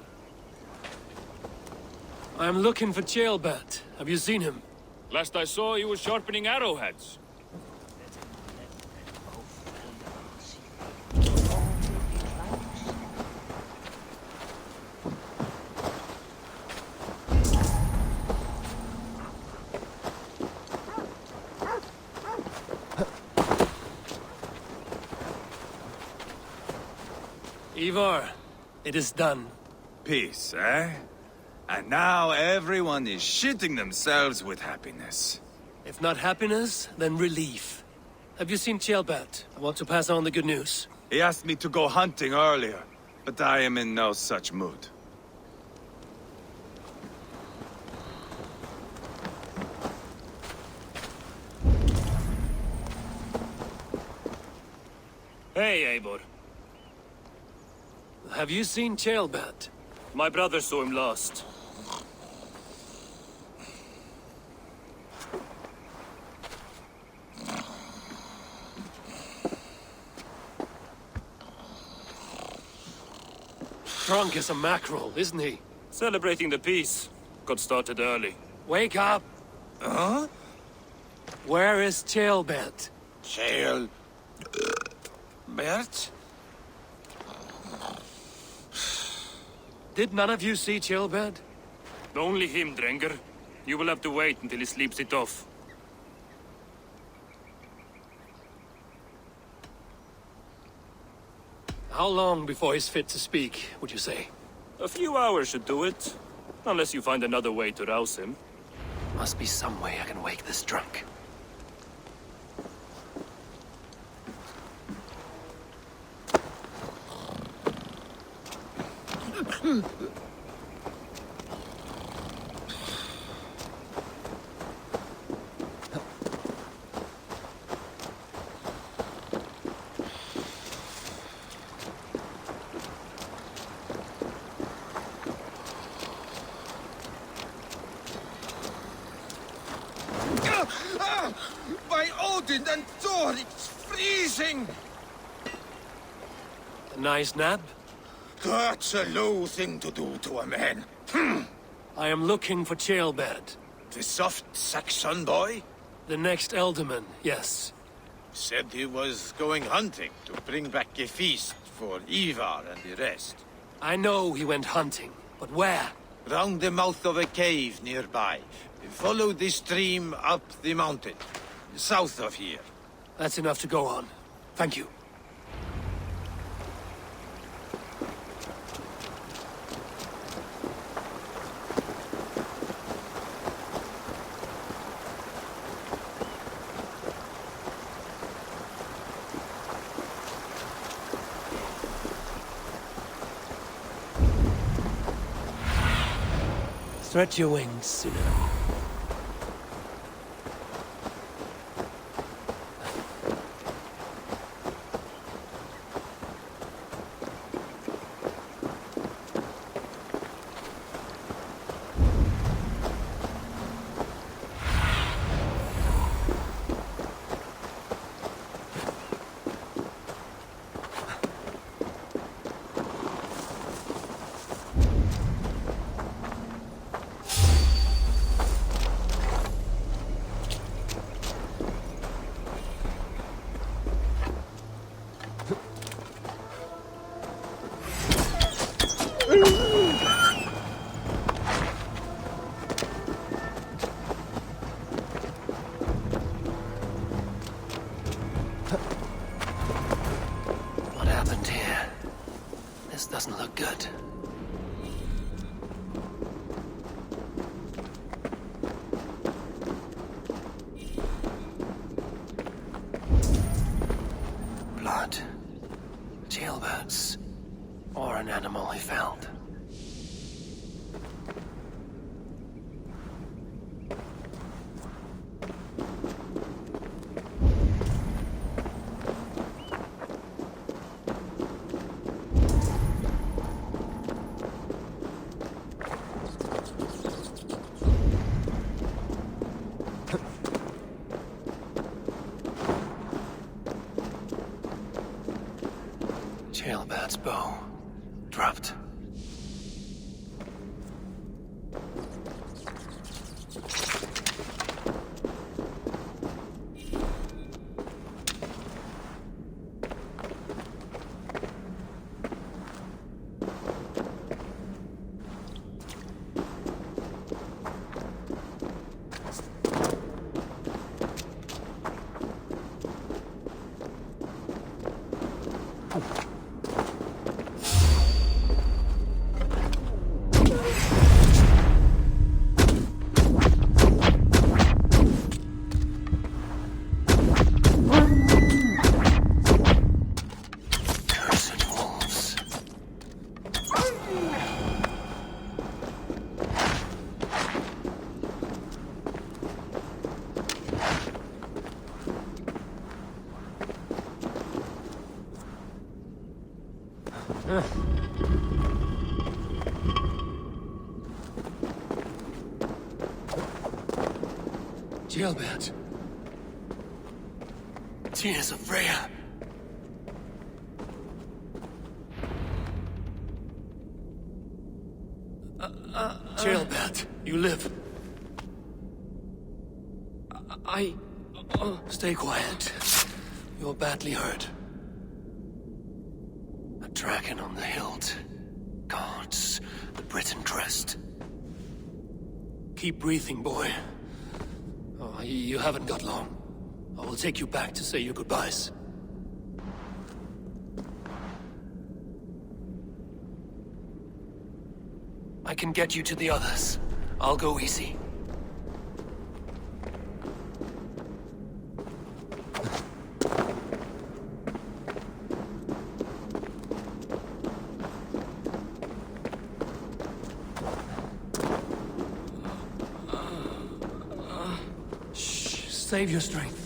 I'm looking for Ceolbert. Have you seen him? Last I saw, he was sharpening arrowheads. Ivar, it is done. Peace, eh? And now everyone is shitting themselves with happiness. If not happiness, then relief. Have you seen Ceolbert? I want to pass on the good news. He asked me to go hunting earlier, but I am in no such mood. Hey, Eivor. Have you seen Ceolbert? My brother saw him last. Drunk as a mackerel, isn't he? Celebrating the peace. Got started early. Wake up! Huh? Where is Ceolbert? Bert? Did none of you see Ceolbert? Only him, Drenger. You will have to wait until he sleeps it off. How long before he's fit to speak, would you say? A few hours should do it. Unless you find another way to rouse him. Must be some way I can wake this drunk. By Odin and Thor, it's freezing! A nice nap? That's a low thing to do to a man. I am looking for Ceolbert. The soft Saxon boy? The next Elderman, yes. Said he was going hunting to bring back a feast for Ivar and the rest. I know he went hunting, but where? Round the mouth of a cave nearby. Follow the stream up the mountain, south of here. That's enough to go on. Thank you. Stretch your wings, Suna. What happened here? This doesn't look good. Blood. Jailbirds. Or an animal he found. Jailbird's bow. Dropped. Jailbird. Tears of Freya. Jailbird, you live. Stay quiet. You're badly hurt. A dragon on the hilt. Guards the Briton crest. Keep breathing, boy. Oh, you haven't got long. I will take you back to say your goodbyes. I can get you to the others. I'll go easy. Save your strength.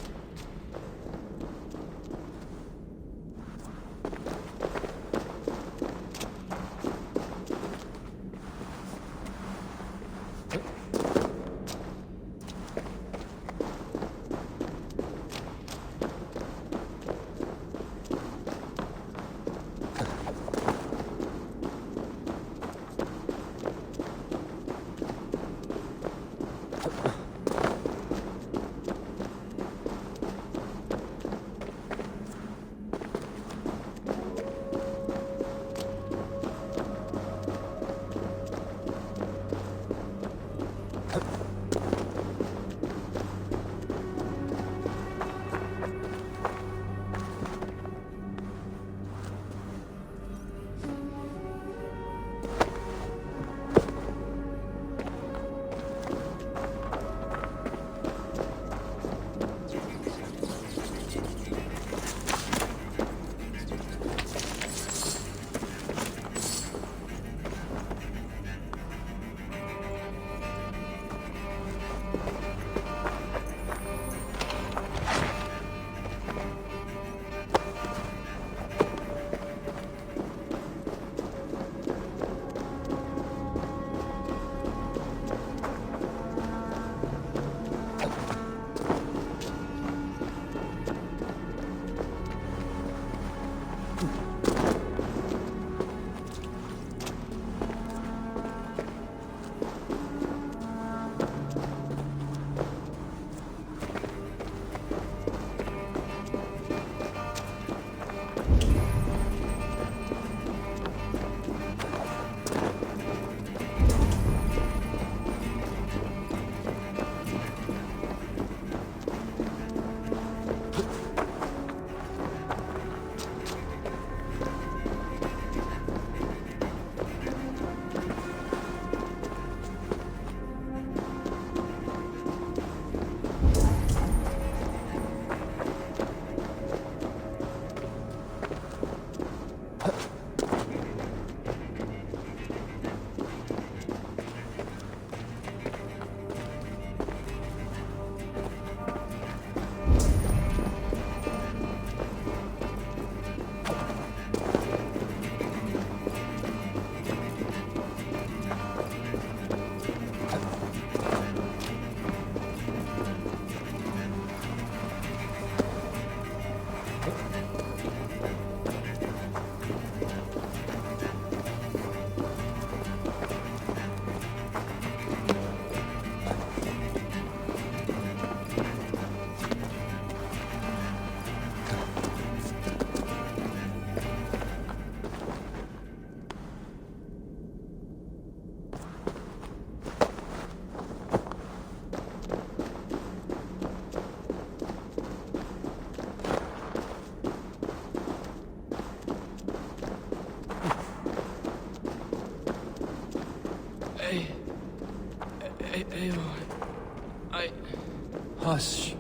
Hush.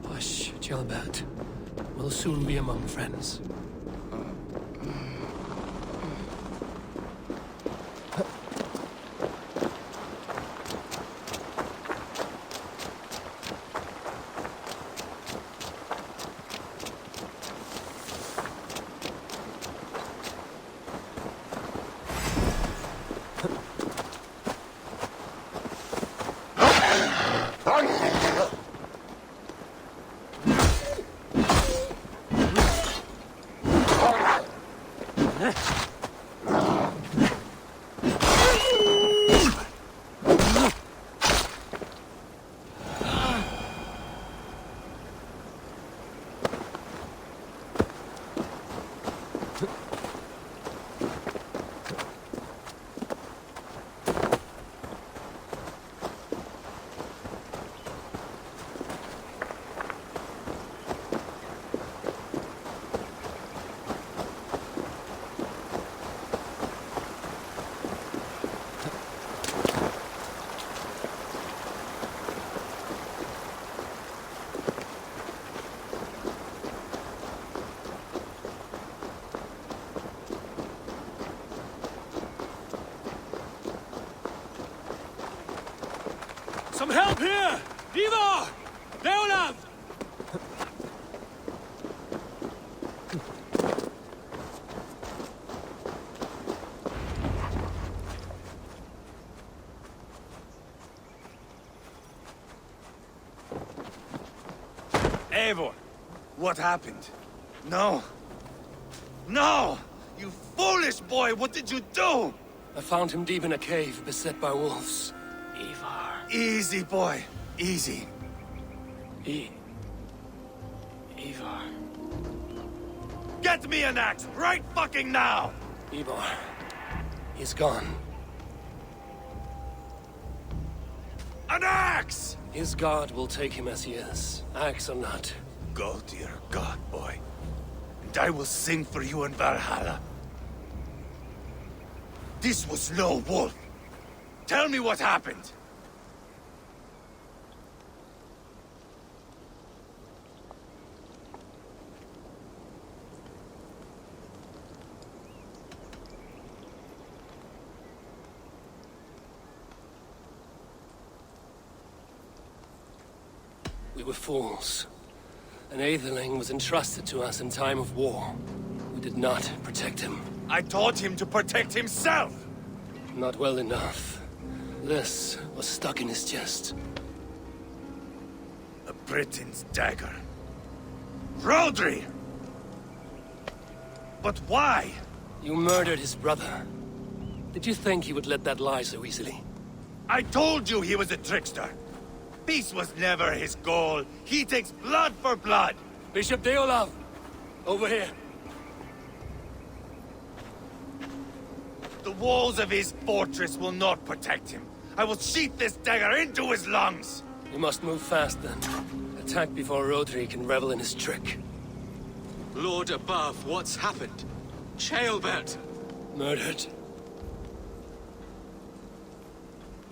Hush, Gilbert. We'll soon be among friends. Some help here! Ivar! Leonard! Eivor, what happened? No. No! You foolish boy, what did you do? I found him deep in a cave, beset by wolves. Ivar. Easy, boy. Easy. Ivar. Get me an axe, right fucking now! Ivar. He's gone. An axe! His god will take him as he is, axe or not. Go to your god, boy. And I will sing for you in Valhalla. This was no wolf. Tell me what happened. We were fools. An Aetherling was entrusted to us in time of war. We did not protect him. I taught him to protect himself! Not well enough. This was stuck in his chest. A Briton's dagger. Rodri! But why? You murdered his brother. Did you think he would let that lie so easily? I told you he was a trickster. Peace was never his goal. He takes blood for blood. Bishop Deolav! Over here. The walls of his fortress will not protect him. I will sheath this dagger into his lungs. We must move fast then. Attack before Rodri can revel in his trick. Lord above, what's happened? Ceolbert! Murdered.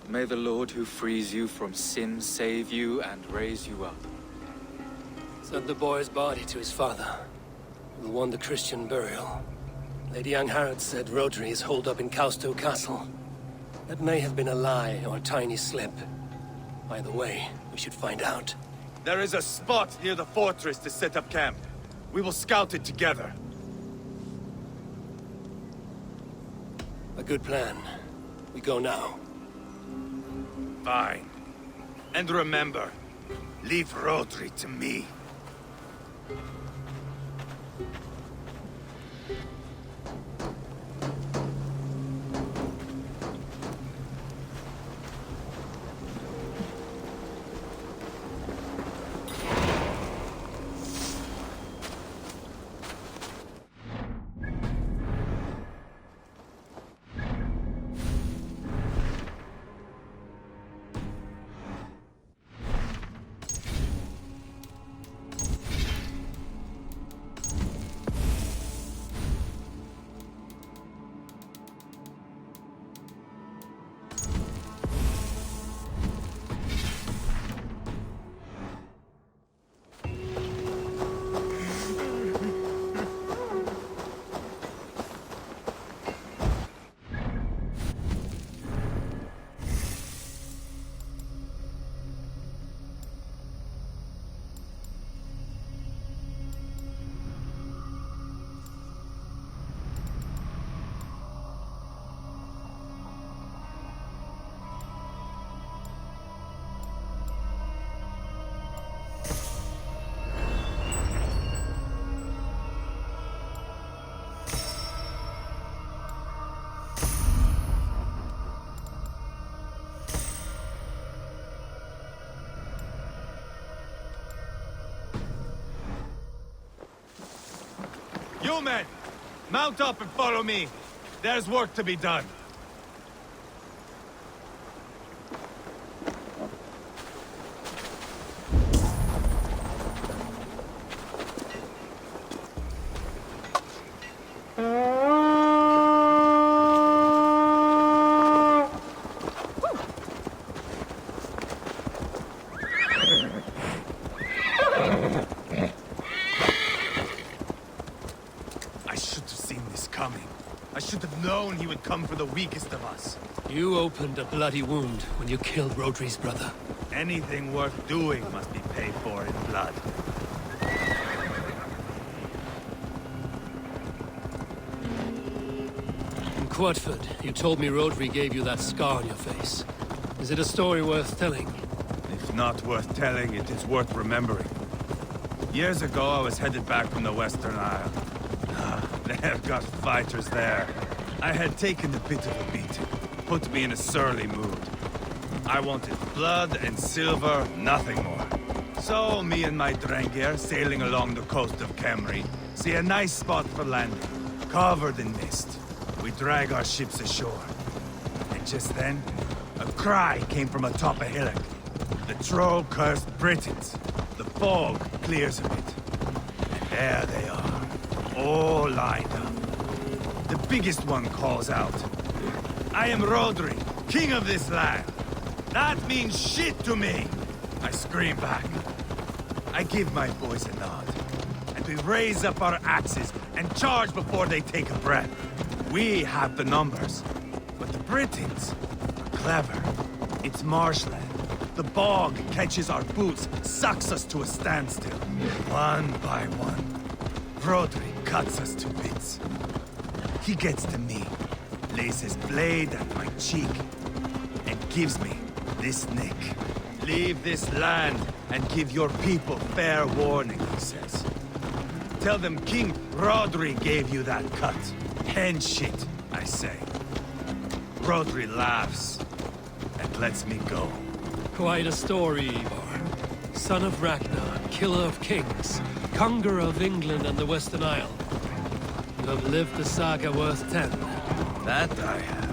May the Lord who frees you from sin save you and raise you up. Sent the boy's body to his father. We'll want the Christian burial. Lady Angharad said Rodri is holed up in Causto Castle. That may have been a lie or a tiny slip. Either way, we should find out. There is a spot near the fortress to set up camp. We will scout it together. A good plan. We go now. Fine. And remember, leave Rodri to me. You men! Mount up and follow me. There's work to be done. I should have seen this coming. I should have known he would come for the weakest of us. You opened a bloody wound when you killed Rodri's brother. Anything worth doing must be paid for in blood. In Quadford, you told me Rodri gave you that scar on your face. Is it a story worth telling? If not worth telling, it is worth remembering. Years ago, I was headed back from the Western Isle. They've got fighters there. I had taken a bit of a beating. Put me in a surly mood. I wanted blood and silver, nothing more. So, me and my Drengir, sailing along the coast of Kemri, see a nice spot for landing, covered in mist. We drag our ships ashore. And just then, a cry came from atop a hillock. The troll-cursed Britons. The fog clears a bit. And there they are, all lined up. The biggest one calls out, "I am Rodri, king of this land. That means shit to me!" I scream back. I give my boys a nod. And we raise up our axes and charge before they take a breath. We have the numbers. But the Britons are clever. It's marshland. The bog catches our boots, sucks us to a standstill. One by one, Rodri cuts us to bits. He gets to me, lays his blade at my cheek, and gives me this nick. "Leave this land and give your people fair warning," he says. "Tell them King Rodri gave you that cut." "Hen shit," I say. Rodri laughs and lets me go. Quite a story, Ivar. Son of Ragnar, killer of kings, conqueror of England and the Western Isle. You have lived a saga worth 10. That I have.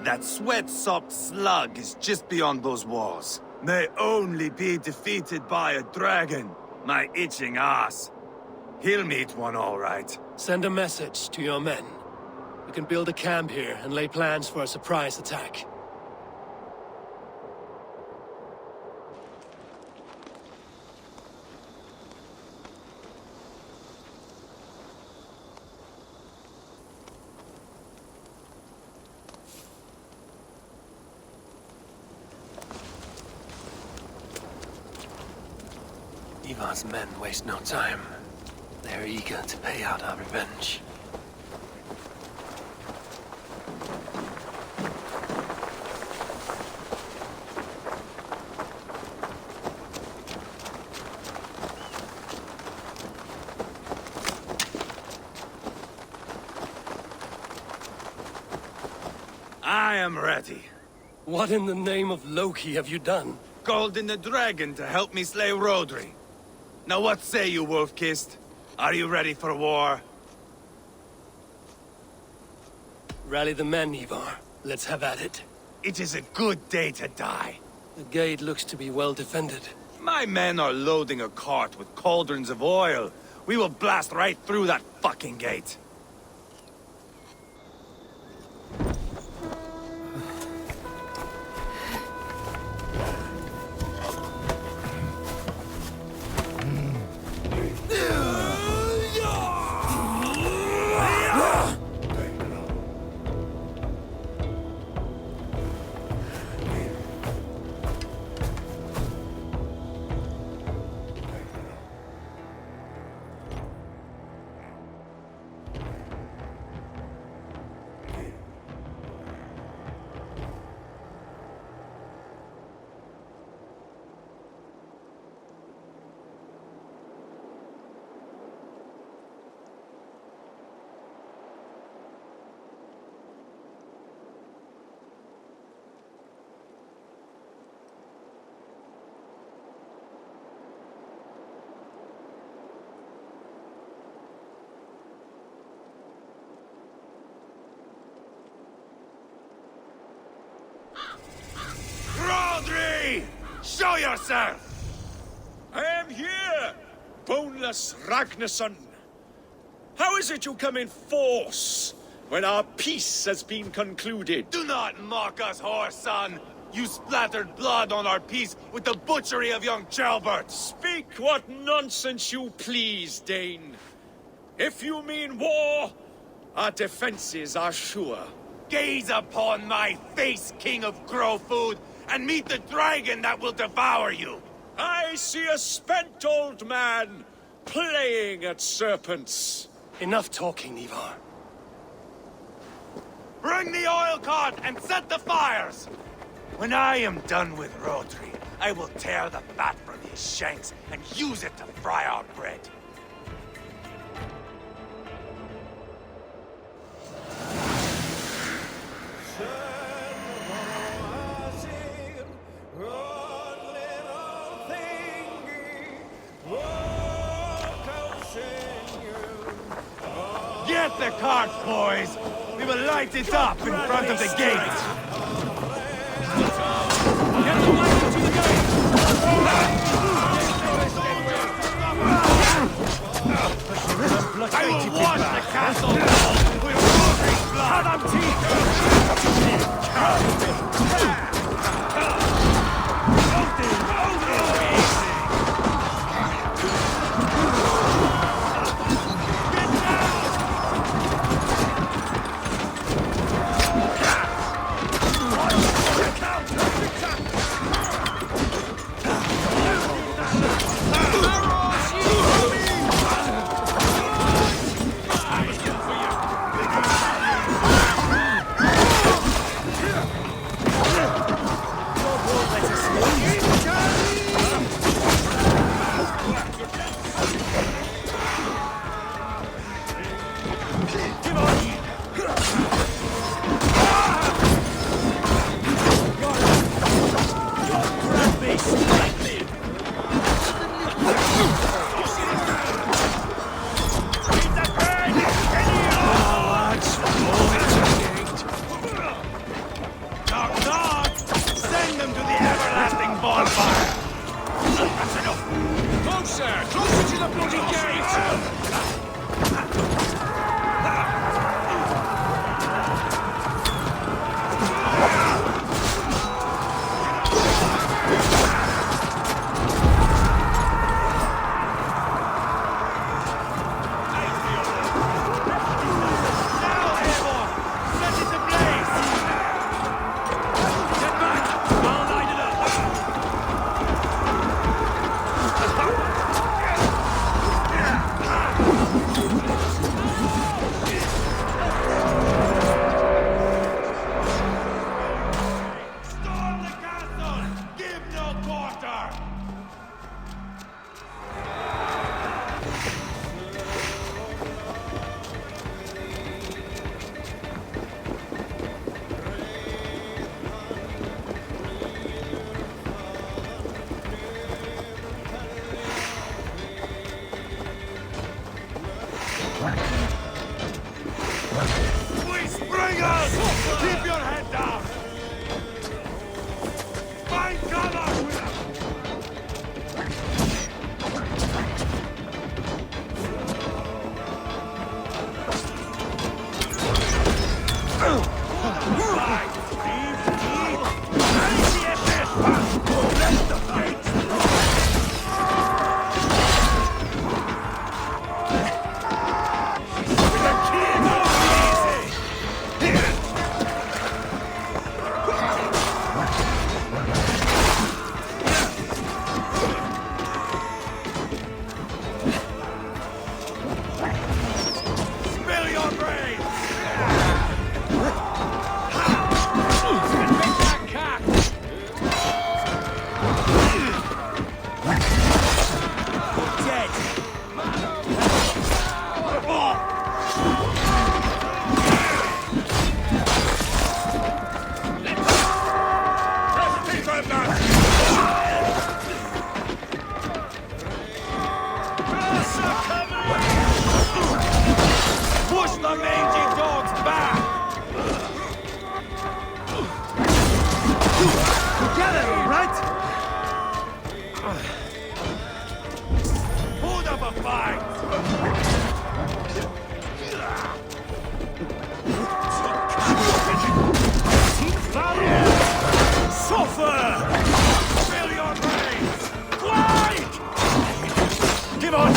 That sweat-sopped slug is just beyond those walls. May only be defeated by a dragon, my itching ass. He'll meet one all right. Send a message to your men. We can build a camp here and lay plans for a surprise attack. Ivar's men waste no time. They're eager to pay out our revenge. I am ready. What in the name of Loki have you done? Called in the dragon to help me slay Rodri. Now what say you, Wolf-Kissed? Are you ready for war? Rally the men, Ivar. Let's have at it. It is a good day to die. The gate looks to be well defended. My men are loading a cart with cauldrons of oil. We will blast right through that fucking gate. yourself! I am here, boneless Ragnarsson. How is it you come in force when our peace has been concluded? Do not mock us, whore son! You splattered blood on our peace with the butchery of young Chalbert! Speak what nonsense you please, Dane. If you mean war, our defenses are sure. Gaze upon my face, King of Grow Food, and meet the dragon that will devour you! I see a spent old man playing at serpents. Enough talking, Ivar. Bring the oil cart and set the fires! When I am done with Rodri, I will tear the fat from his shanks and use it to fry our bread. Get the cart, boys! We will light it up in front of the gate! Get the wagon to the gate! I will wash the castle with Rodri's blood! Keep your head down! Find cover! Spill your brains! Suffer! Fill your brains! Quiet! Give on!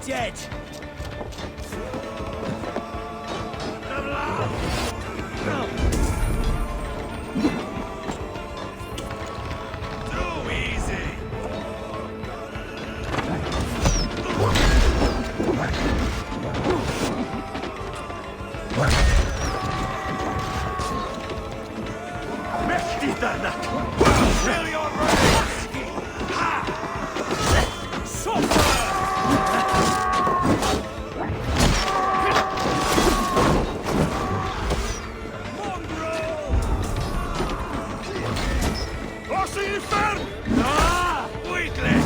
Dead. Too easy! Mächtig danach! Fill your brains! Suffer! Posso inferno! Ah! Whitley!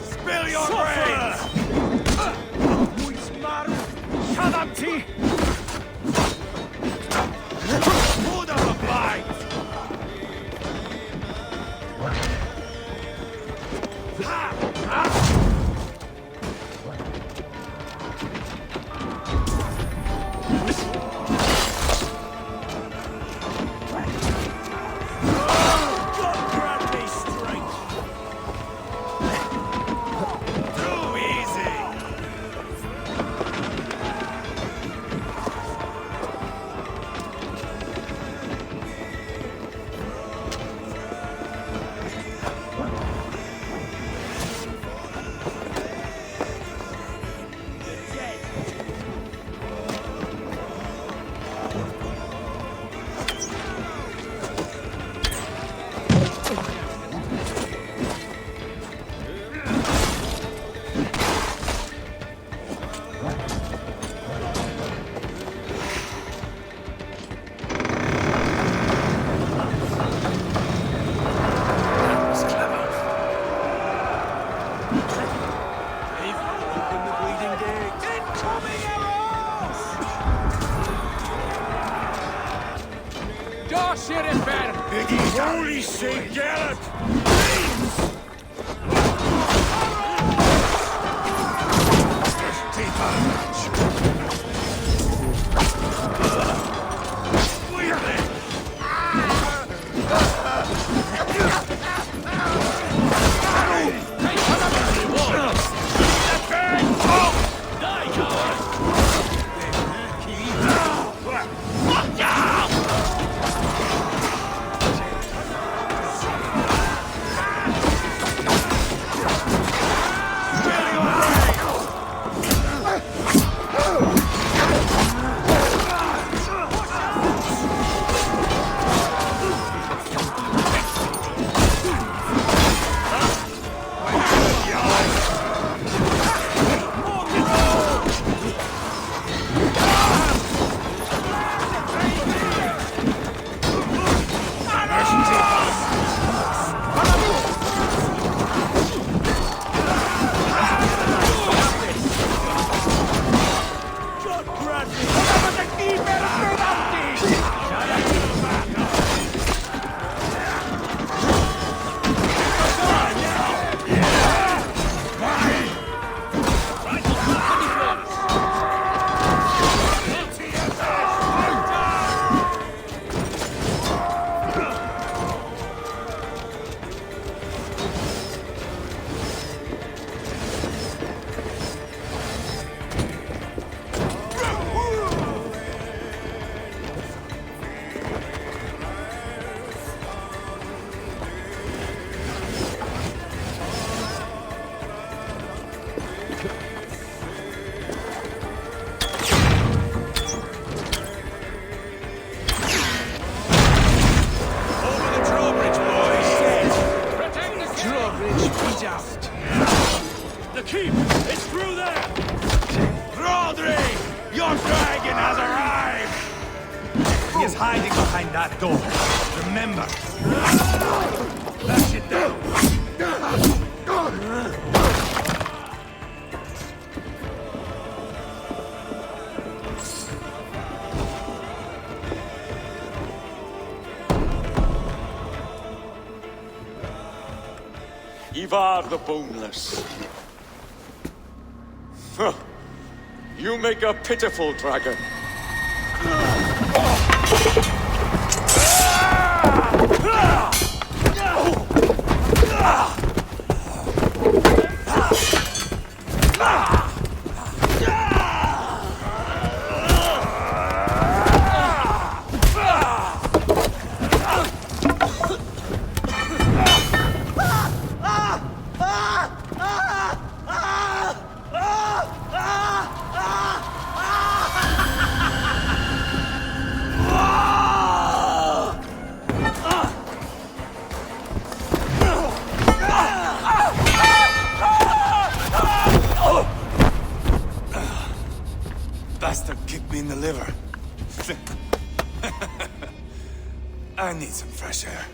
Spill your brains! Shut up, T! Food of a bite! God grant me strength! Too easy! Holy St. Gallant! is hiding behind that door. Remember. Bash it down. Ivar the Boneless. Huh. You make a pitiful dragon. Bastard kicked me in the liver. I need some fresh air.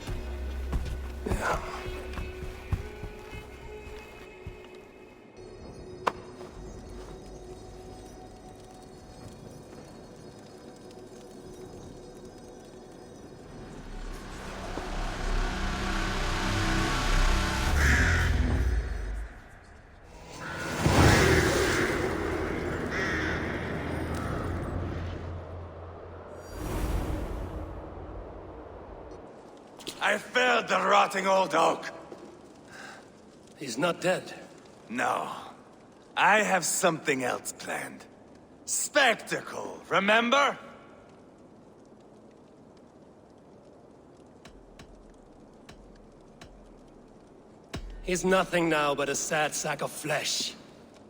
Yeah. I felled the rotting old oak. He's not dead. No. I have something else planned. Spectacle, remember? He's nothing now but a sad sack of flesh.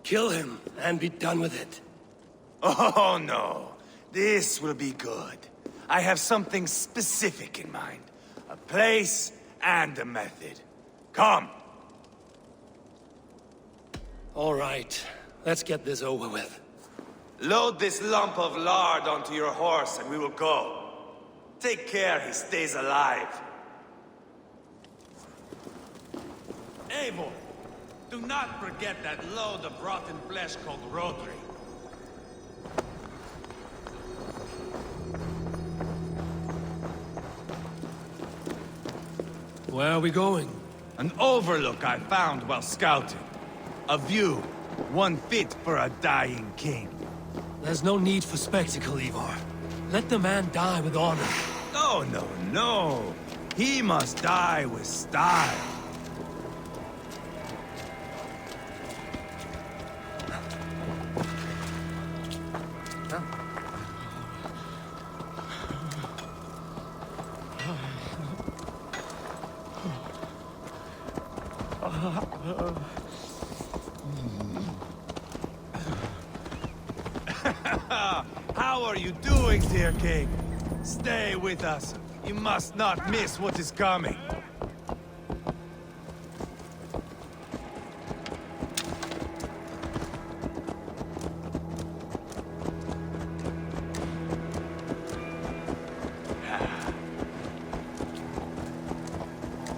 Kill him and be done with it. Oh no. This will be good. I have something specific in mind. A place and a method. Come. All right. Let's get this over with. Load this lump of lard onto your horse and we will go. Take care he stays alive. Eivor, do not forget that load of rotten flesh called Rodri. Where are we going? An overlook I found while scouting. A view, one fit for a dying king. There's no need for spectacle, Ivar. Let the man die with honor. Oh, no, no. He must die with style. How are you doing, dear king? Stay with us. You must not miss what is coming.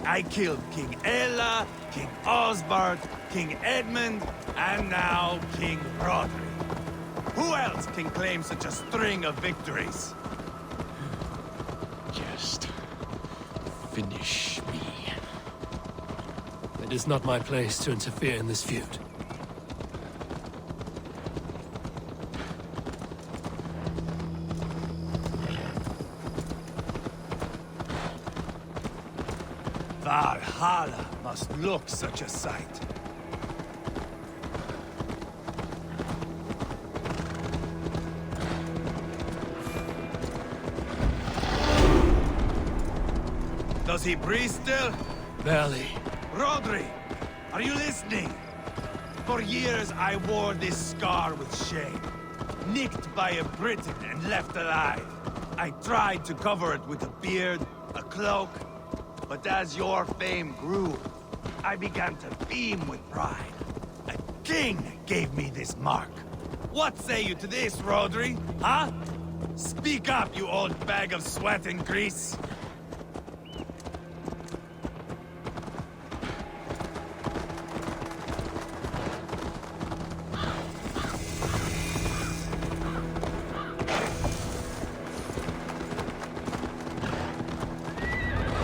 I killed King Ella, King Osbert, King Edmund, and now King Rodri. Who else can claim such a string of victories? Just finish me. It is not my place to interfere in this feud. Valhalla must look such a sight. Does he breathe still? Barely. Rodri, are you listening? For years I wore this scar with shame. Nicked by a Briton and left alive. I tried to cover it with a beard, a cloak, but as your fame grew, I began to beam with pride. A king gave me this mark. What say you to this, Rodri? Huh? Speak up, you old bag of sweat and grease!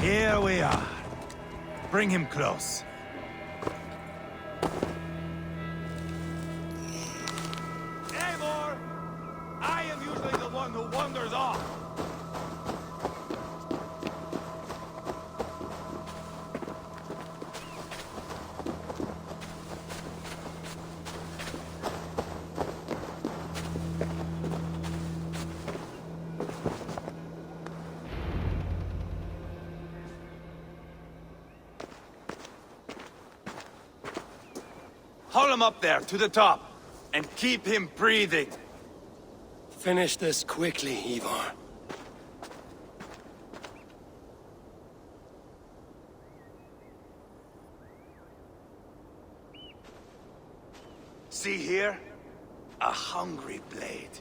Here we are. Bring him close. Eivor! I am usually the one who wanders off. Haul him up there, to the top, and keep him breathing. Finish this quickly, Ivar. See here? A hungry blade.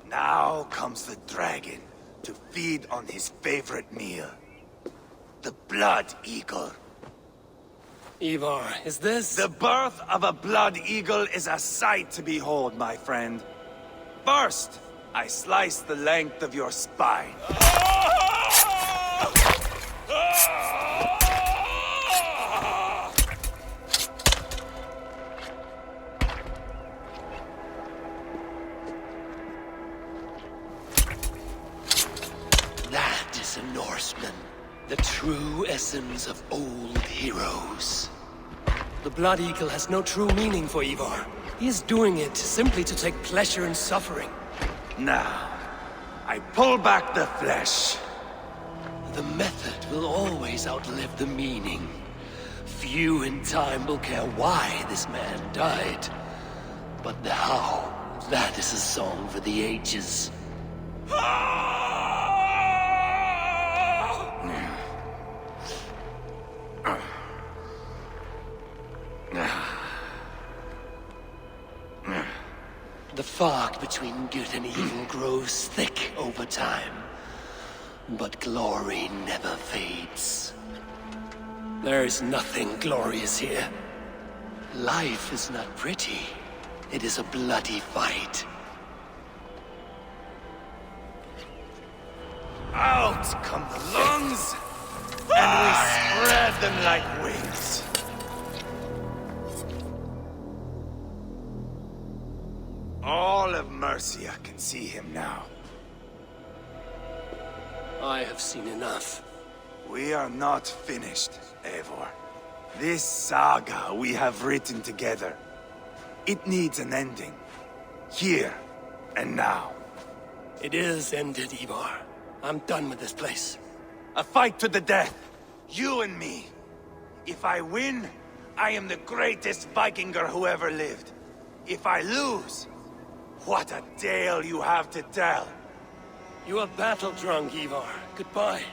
Now comes the dragon to feed on his favorite meal. The blood eagle. Ivar, is this... The birth of a blood eagle is a sight to behold, my friend. First, I slice the length of your spine. That is a Norseman. The true essence of old heroes. The Blood Eagle has no true meaning for Ivar. He is doing it simply to take pleasure in suffering. Now, I pull back the flesh. The method will always outlive the meaning. Few in time will care why this man died. But the how, that is a song for the ages. The fog between good and evil grows thick over time. But glory never fades. There is nothing glorious here. Life is not pretty. It is a bloody fight. Out come the lungs, and we spread them like wings. All of Mercia can see him now. I have seen enough. We are not finished, Eivor. This saga we have written together, it needs an ending. Here and now. It is ended, Ivar. I'm done with this place. A fight to the death. You and me. If I win, I am the greatest Vikinger who ever lived. If I lose, what a tale you have to tell. You are battle-drunk, Ivar. Goodbye.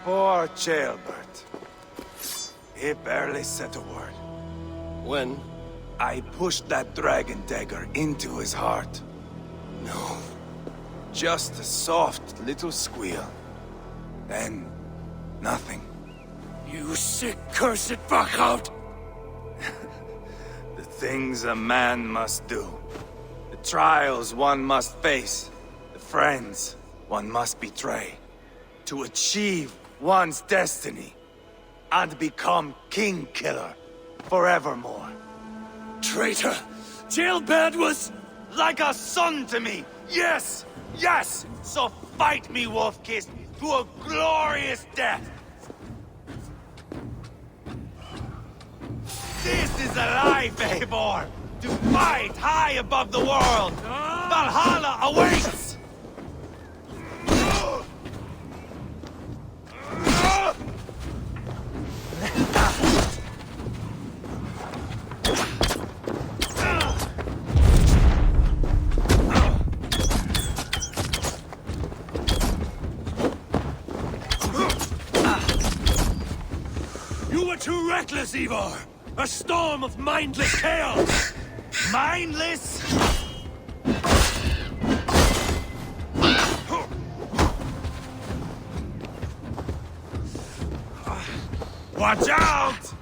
Poor Ceolbert. He barely said a word. When? I pushed that dragon dagger into his heart. No. Just a soft little squeal. Then, nothing. You sick, cursed fuck-out! The things a man must do. The trials one must face. The friends one must betray. To achieve one's destiny. And become King Killer forevermore. Traitor! Ceolbert was... like a son to me! Yes! Yes! So fight me, Wolf-Kissed, to a glorious death! This is a life, Eivor! To fight high above the world! Valhalla awaits! You were too reckless, Ivar! A storm of mindless chaos! Mindless? Watch out!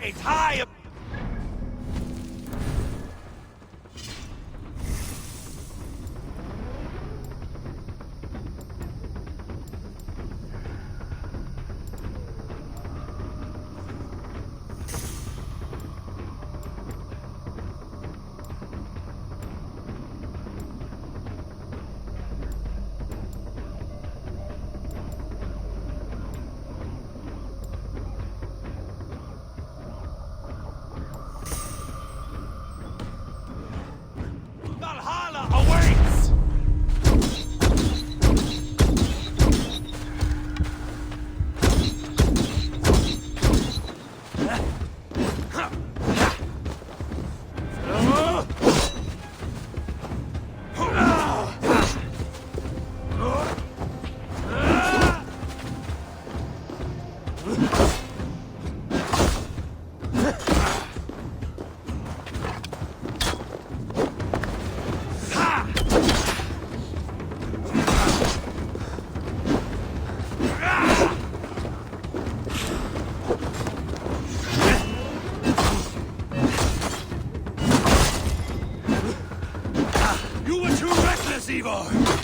It's high up. Valhalla awaits!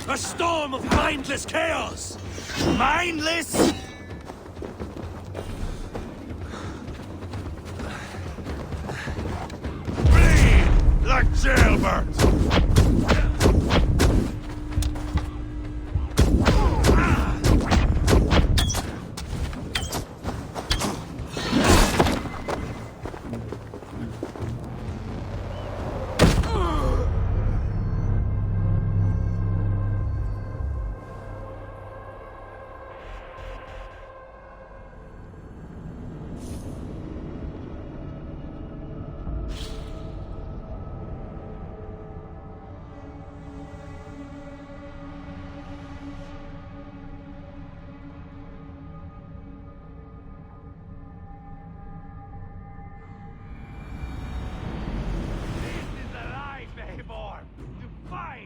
A storm of mindless chaos! Mindless? Bleed like jailbirds!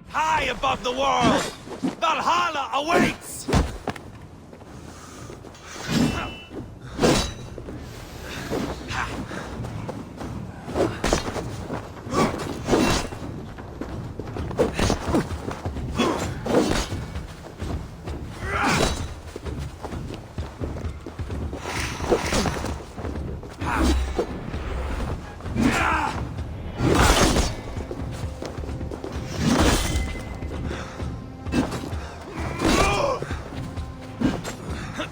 High above the world! Valhalla awaits!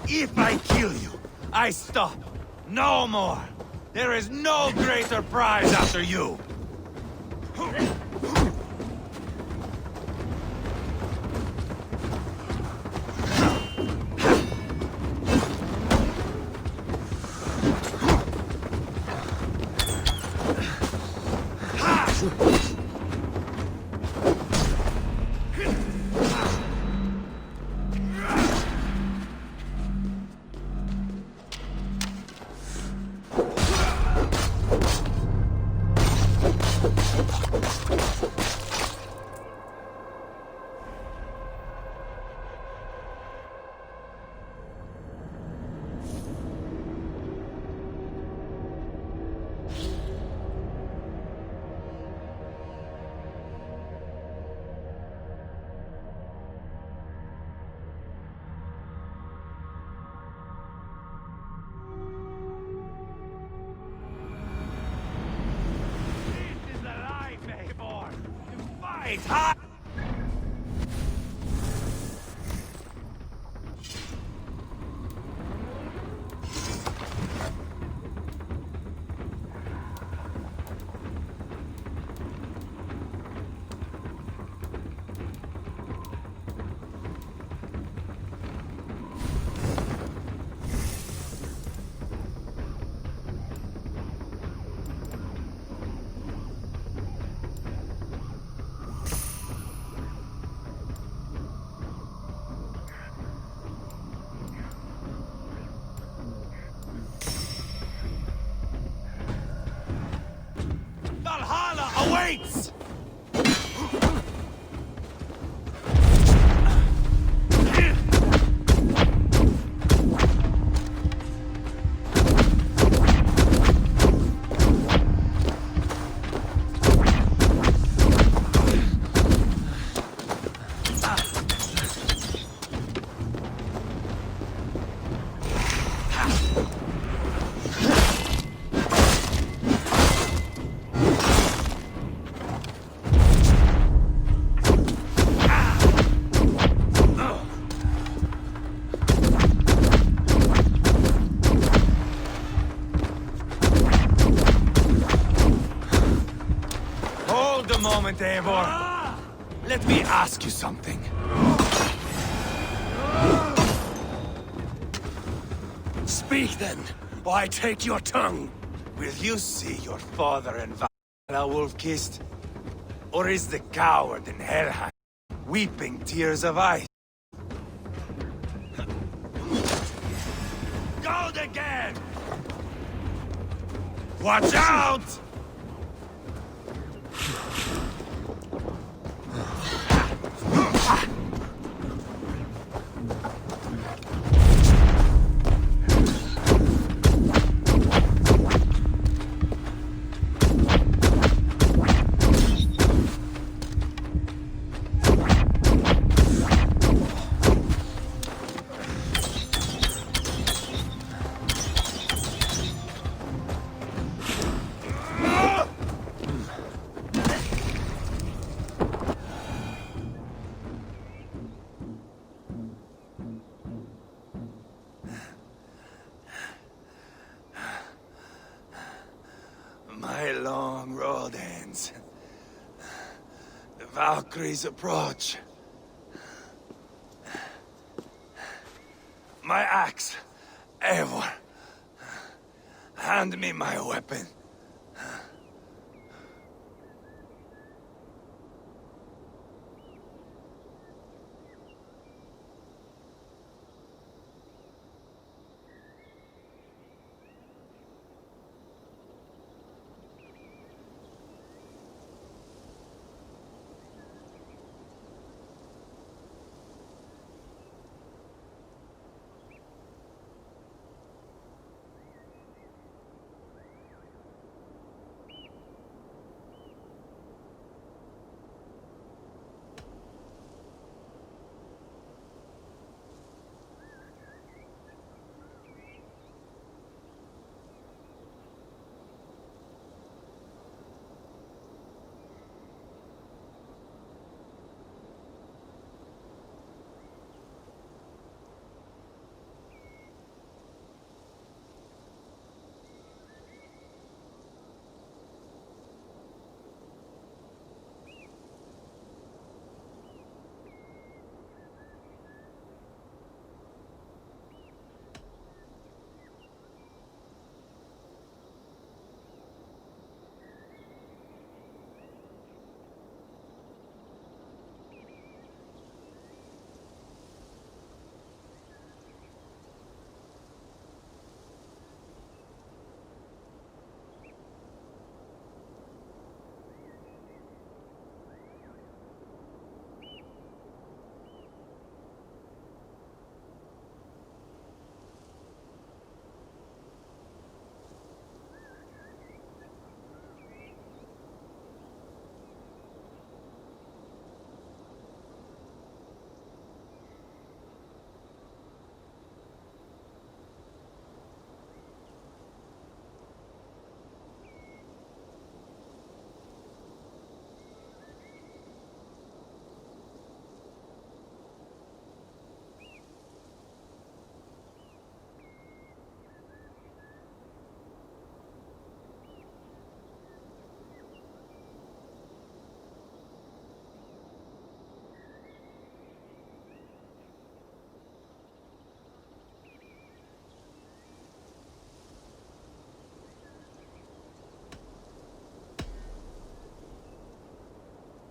If I kill you, I stop. No more. There is no greater prize after you. It's hot! moment, Eivor. Let me ask you something. Speak then, or I take your tongue. Will you see your father and Valhalla wolf-kissed? Or is the coward in Helheim weeping tears of ice? Gold again! Watch out! My long road ends. The Valkyries approach. My axe, Eivor. Hand me my weapon.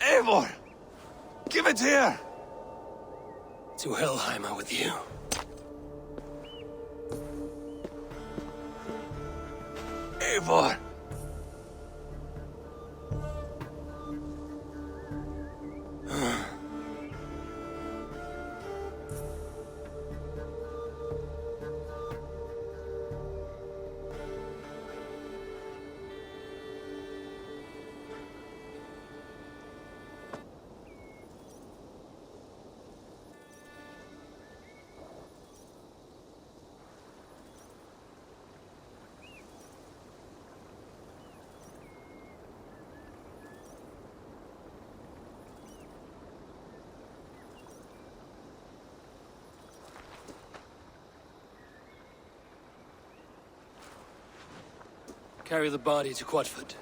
Eivor! Give it here! To Helheim with you. Eivor! Carry the body to Quatford.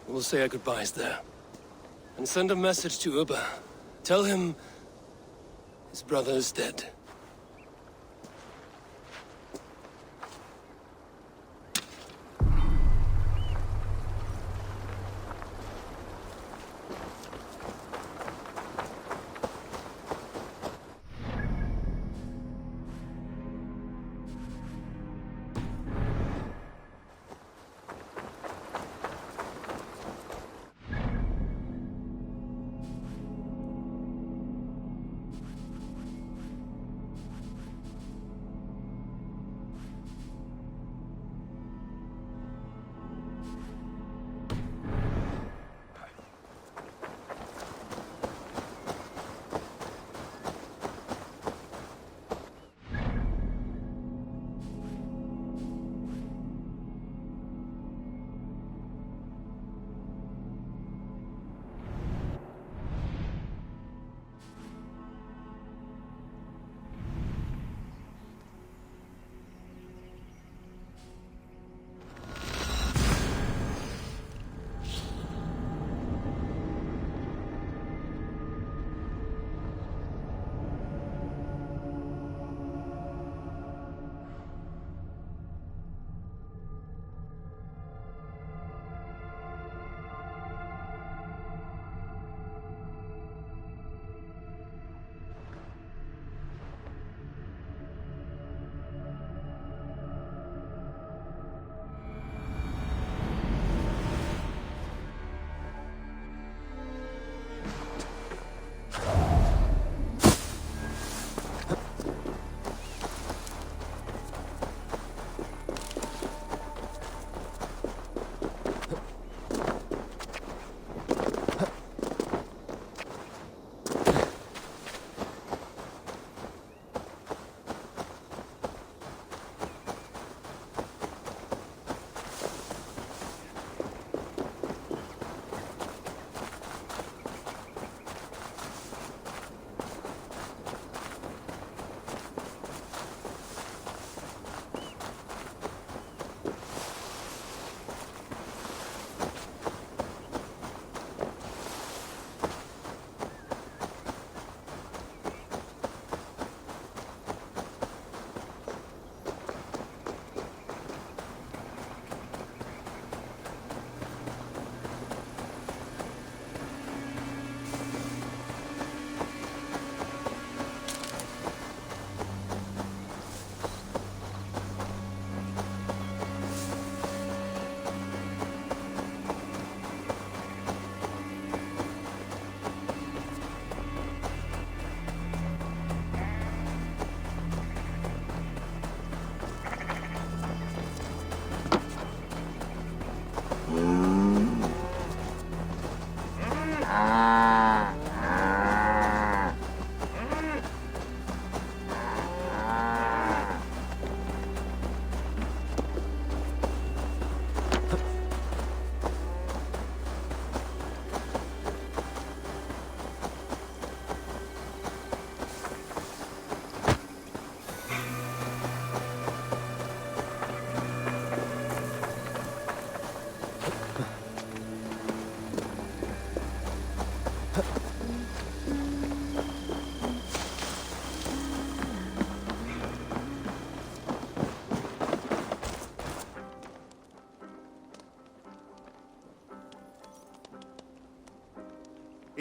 We'll say our goodbyes there. And send a message to Uba. Tell him his brother is dead.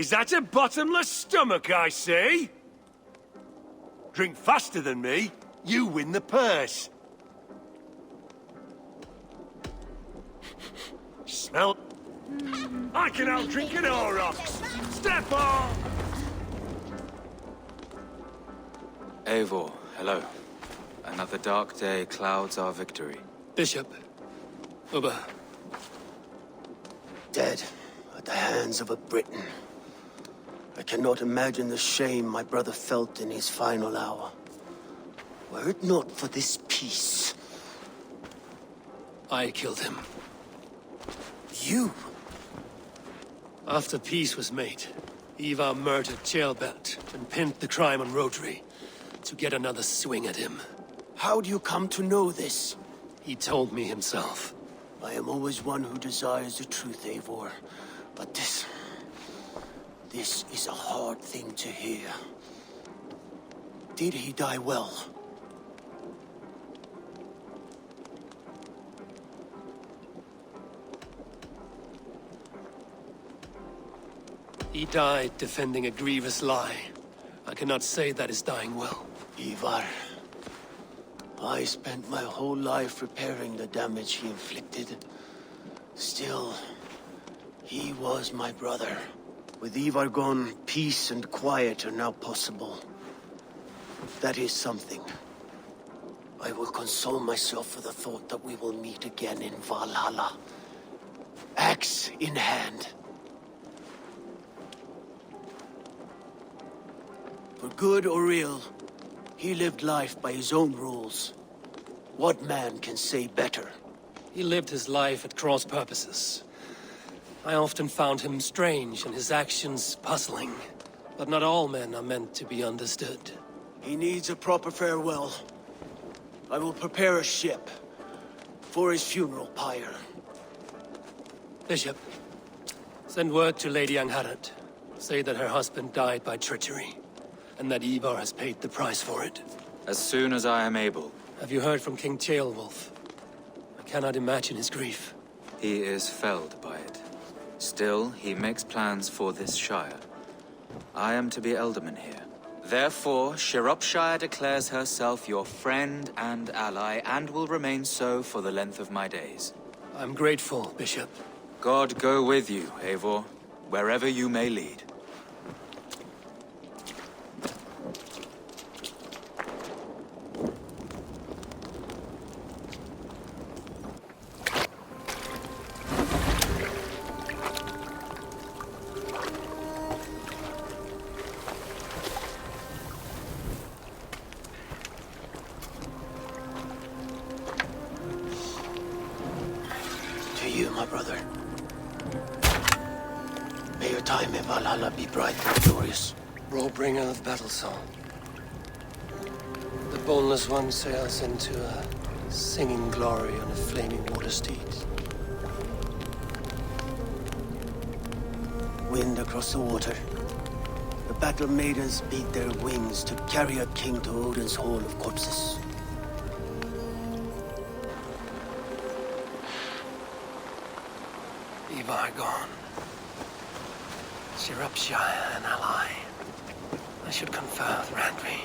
Is that a bottomless stomach I see? Drink faster than me, you win the purse. Smell? I can outdrink an Aurochs! Step on! Eivor, hello. Another dark day clouds our victory. Bishop. Uba. Dead at the hands of a Briton. I cannot imagine the shame my brother felt in his final hour. Were it not for this peace... I killed him. You? After peace was made, Ivar murdered Ceolbert and pinned the crime on Rodri to get another swing at him. How do you come to know this? He told me himself. I am always one who desires the truth, Eivor. But this... This is a hard thing to hear. Did he die well? He died defending a grievous lie. I cannot say that is dying well. Ivar, I spent my whole life repairing the damage he inflicted. Still, he was my brother. With Ivar gone, peace and quiet are now possible. That is something. I will console myself for the thought that we will meet again in Valhalla. Axe in hand. For good or ill, he lived life by his own rules. What man can say better? He lived his life at cross purposes. I often found him strange and his actions puzzling. But not all men are meant to be understood. He needs a proper farewell. I will prepare a ship for his funeral pyre. Bishop, send word to Lady Angharad. Say that her husband died by treachery, and that Ivar has paid the price for it. As soon as I am able. Have you heard from King Ceolwulf? I cannot imagine his grief. He is felled by it. Still, he makes plans for this shire. I am to be Elderman here. Therefore, Shropshire declares herself your friend and ally, and will remain so for the length of my days. I'm grateful, Bishop. God go with you, Eivor, wherever you may lead. To you, my brother. May your time in Valhalla be bright and glorious. Rollbringer of battle song. The boneless one sails into a singing glory on a flaming water steed. Wind across the water. The battle maidens beat their wings to carry a king to Odin's hall of corpses. Ivar gone. Shropshire an ally. I should confer with Randvi.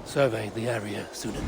Survey the area, Sunan.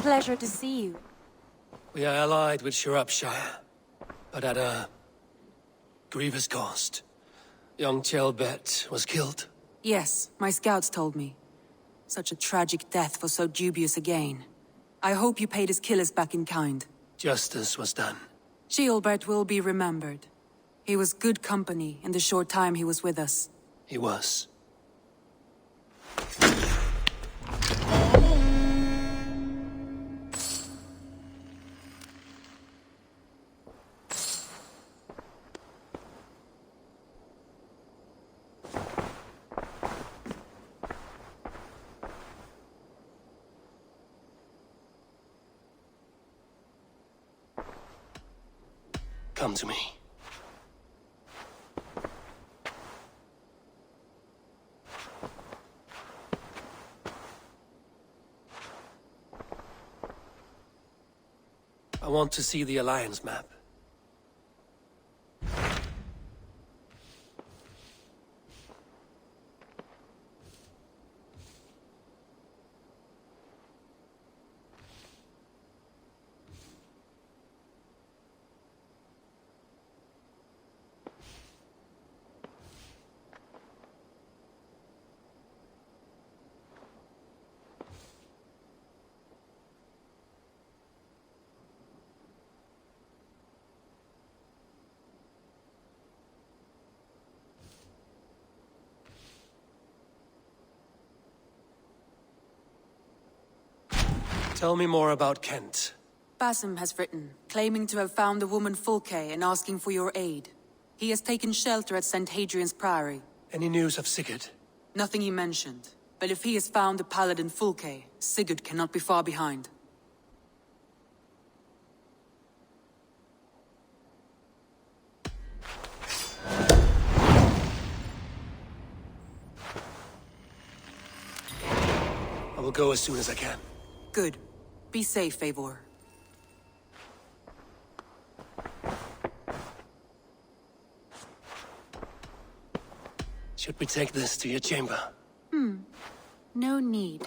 Pleasure to see you. We are allied with Shropshire, but at a grievous cost. Young Chelbet was killed. Yes, my scouts told me. Such a tragic death for so dubious a gain. I hope you paid his killers back in kind. Justice was done. Ceolbert will be remembered. He was good company in the short time he was with us. He was. Come to me. I want to see the Alliance map. Tell me more about Kent. Basim has written, claiming to have found the woman Fulke and asking for your aid. He has taken shelter at St. Hadrian's Priory. Any news of Sigurd? Nothing he mentioned. But if he has found the paladin Fulke, Sigurd cannot be far behind. I will go as soon as I can. Good. Be safe, Eivor. Should we take this to your chamber? No need.